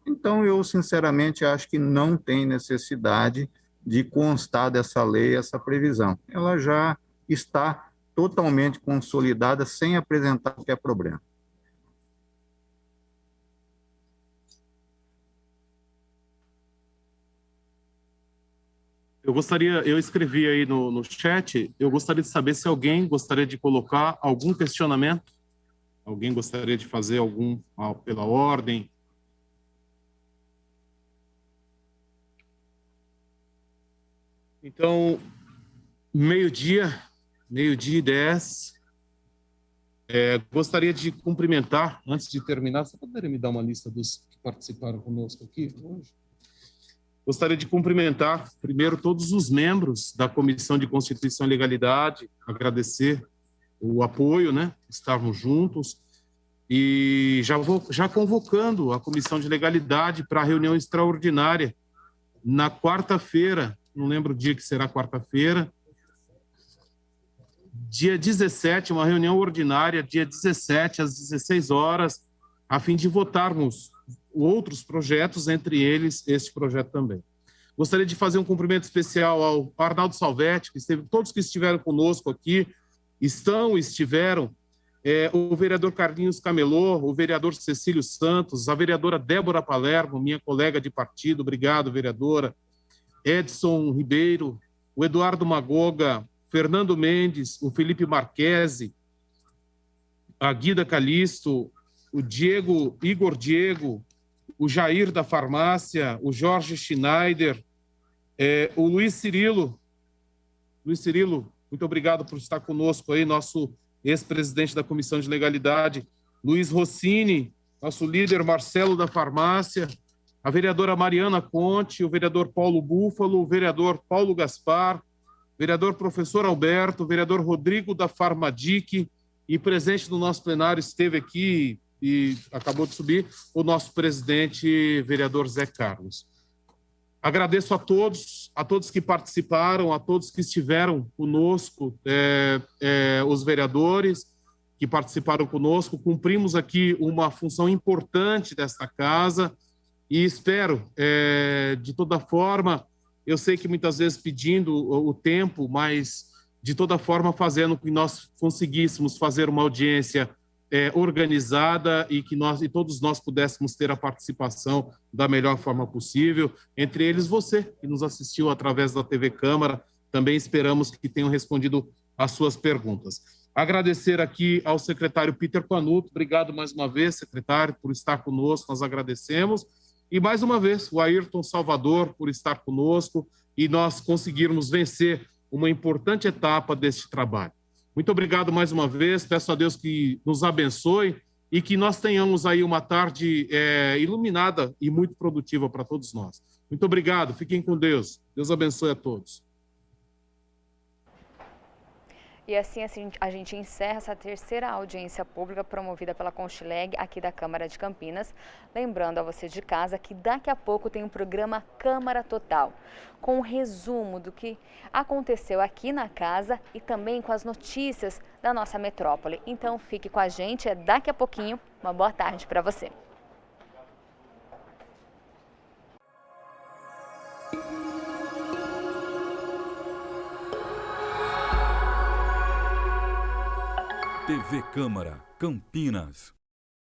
Então, eu sinceramente acho que não tem necessidade de constar dessa lei essa previsão. Ela já está totalmente consolidada, sem apresentar qualquer problema. Eu escrevi aí no chat, eu gostaria de saber se alguém gostaria de colocar algum questionamento, alguém gostaria de fazer algum pela ordem. Então, meio-dia e 10, gostaria de cumprimentar, antes de terminar, você poderia me dar uma lista dos que participaram conosco aqui hoje? Gostaria de cumprimentar, primeiro, todos os membros da Comissão de Constituição e Legalidade, agradecer o apoio, né? Estarmos juntos, e já convocando a Comissão de Legalidade para a reunião extraordinária na quarta-feira, não lembro o dia que será quarta-feira, dia 17, uma reunião ordinária, dia 17, às 16 horas, a fim de votarmos outros projetos, entre eles este projeto também. Gostaria de fazer um cumprimento especial ao Arnaldo Salvetti, todos que estiveram conosco aqui, estiveram, o vereador Carlinhos Camelô, o vereador Cecílio Santos, a vereadora Débora Palermo, minha colega de partido, obrigado, vereadora, Edson Ribeiro, o Eduardo Magoga, Fernando Mendes, o Felipe Marquesi, a Guida Calisto, o Igor Diego, o Jair da Farmácia, o Jorge Schneider, o Luiz Cirilo. Luiz Cirilo, muito obrigado por estar conosco aí, nosso ex-presidente da Comissão de Legalidade. Luiz Rossini, nosso líder Marcelo da Farmácia, a vereadora Mariana Conte, o vereador Paulo Búfalo, o vereador Paulo Gaspar, vereador professor Alberto, o vereador Rodrigo da Farmadic, e presente no nosso plenário esteve aqui e acabou de subir o nosso presidente, vereador Zé Carlos. Agradeço a todos que participaram, a todos que estiveram conosco, os vereadores que participaram conosco. Cumprimos aqui uma função importante desta casa e espero, de toda forma, eu sei que muitas vezes pedindo o tempo, mas de toda forma fazendo com que nós conseguíssemos fazer uma audiência organizada e que todos nós pudéssemos ter a participação da melhor forma possível, entre eles você, que nos assistiu através da TV Câmara, também esperamos que tenham respondido às suas perguntas. Agradecer aqui ao secretário Peter Panuto, obrigado mais uma vez, secretário, por estar conosco, nós agradecemos, e mais uma vez o Ayrton Salvador por estar conosco e nós conseguirmos vencer uma importante etapa deste trabalho. Muito obrigado mais uma vez, peço a Deus que nos abençoe e que nós tenhamos aí uma tarde iluminada e muito produtiva para todos nós. Muito obrigado, fiquem com Deus. Deus abençoe a todos. E assim a gente encerra essa terceira audiência pública promovida pela Conchileg aqui da Câmara de Campinas. Lembrando a você de casa que daqui a pouco tem um programa Câmara Total, com um resumo do que aconteceu aqui na casa e também com as notícias da nossa metrópole. Então fique com a gente, daqui a pouquinho. Uma boa tarde para você. TV Câmara, Campinas.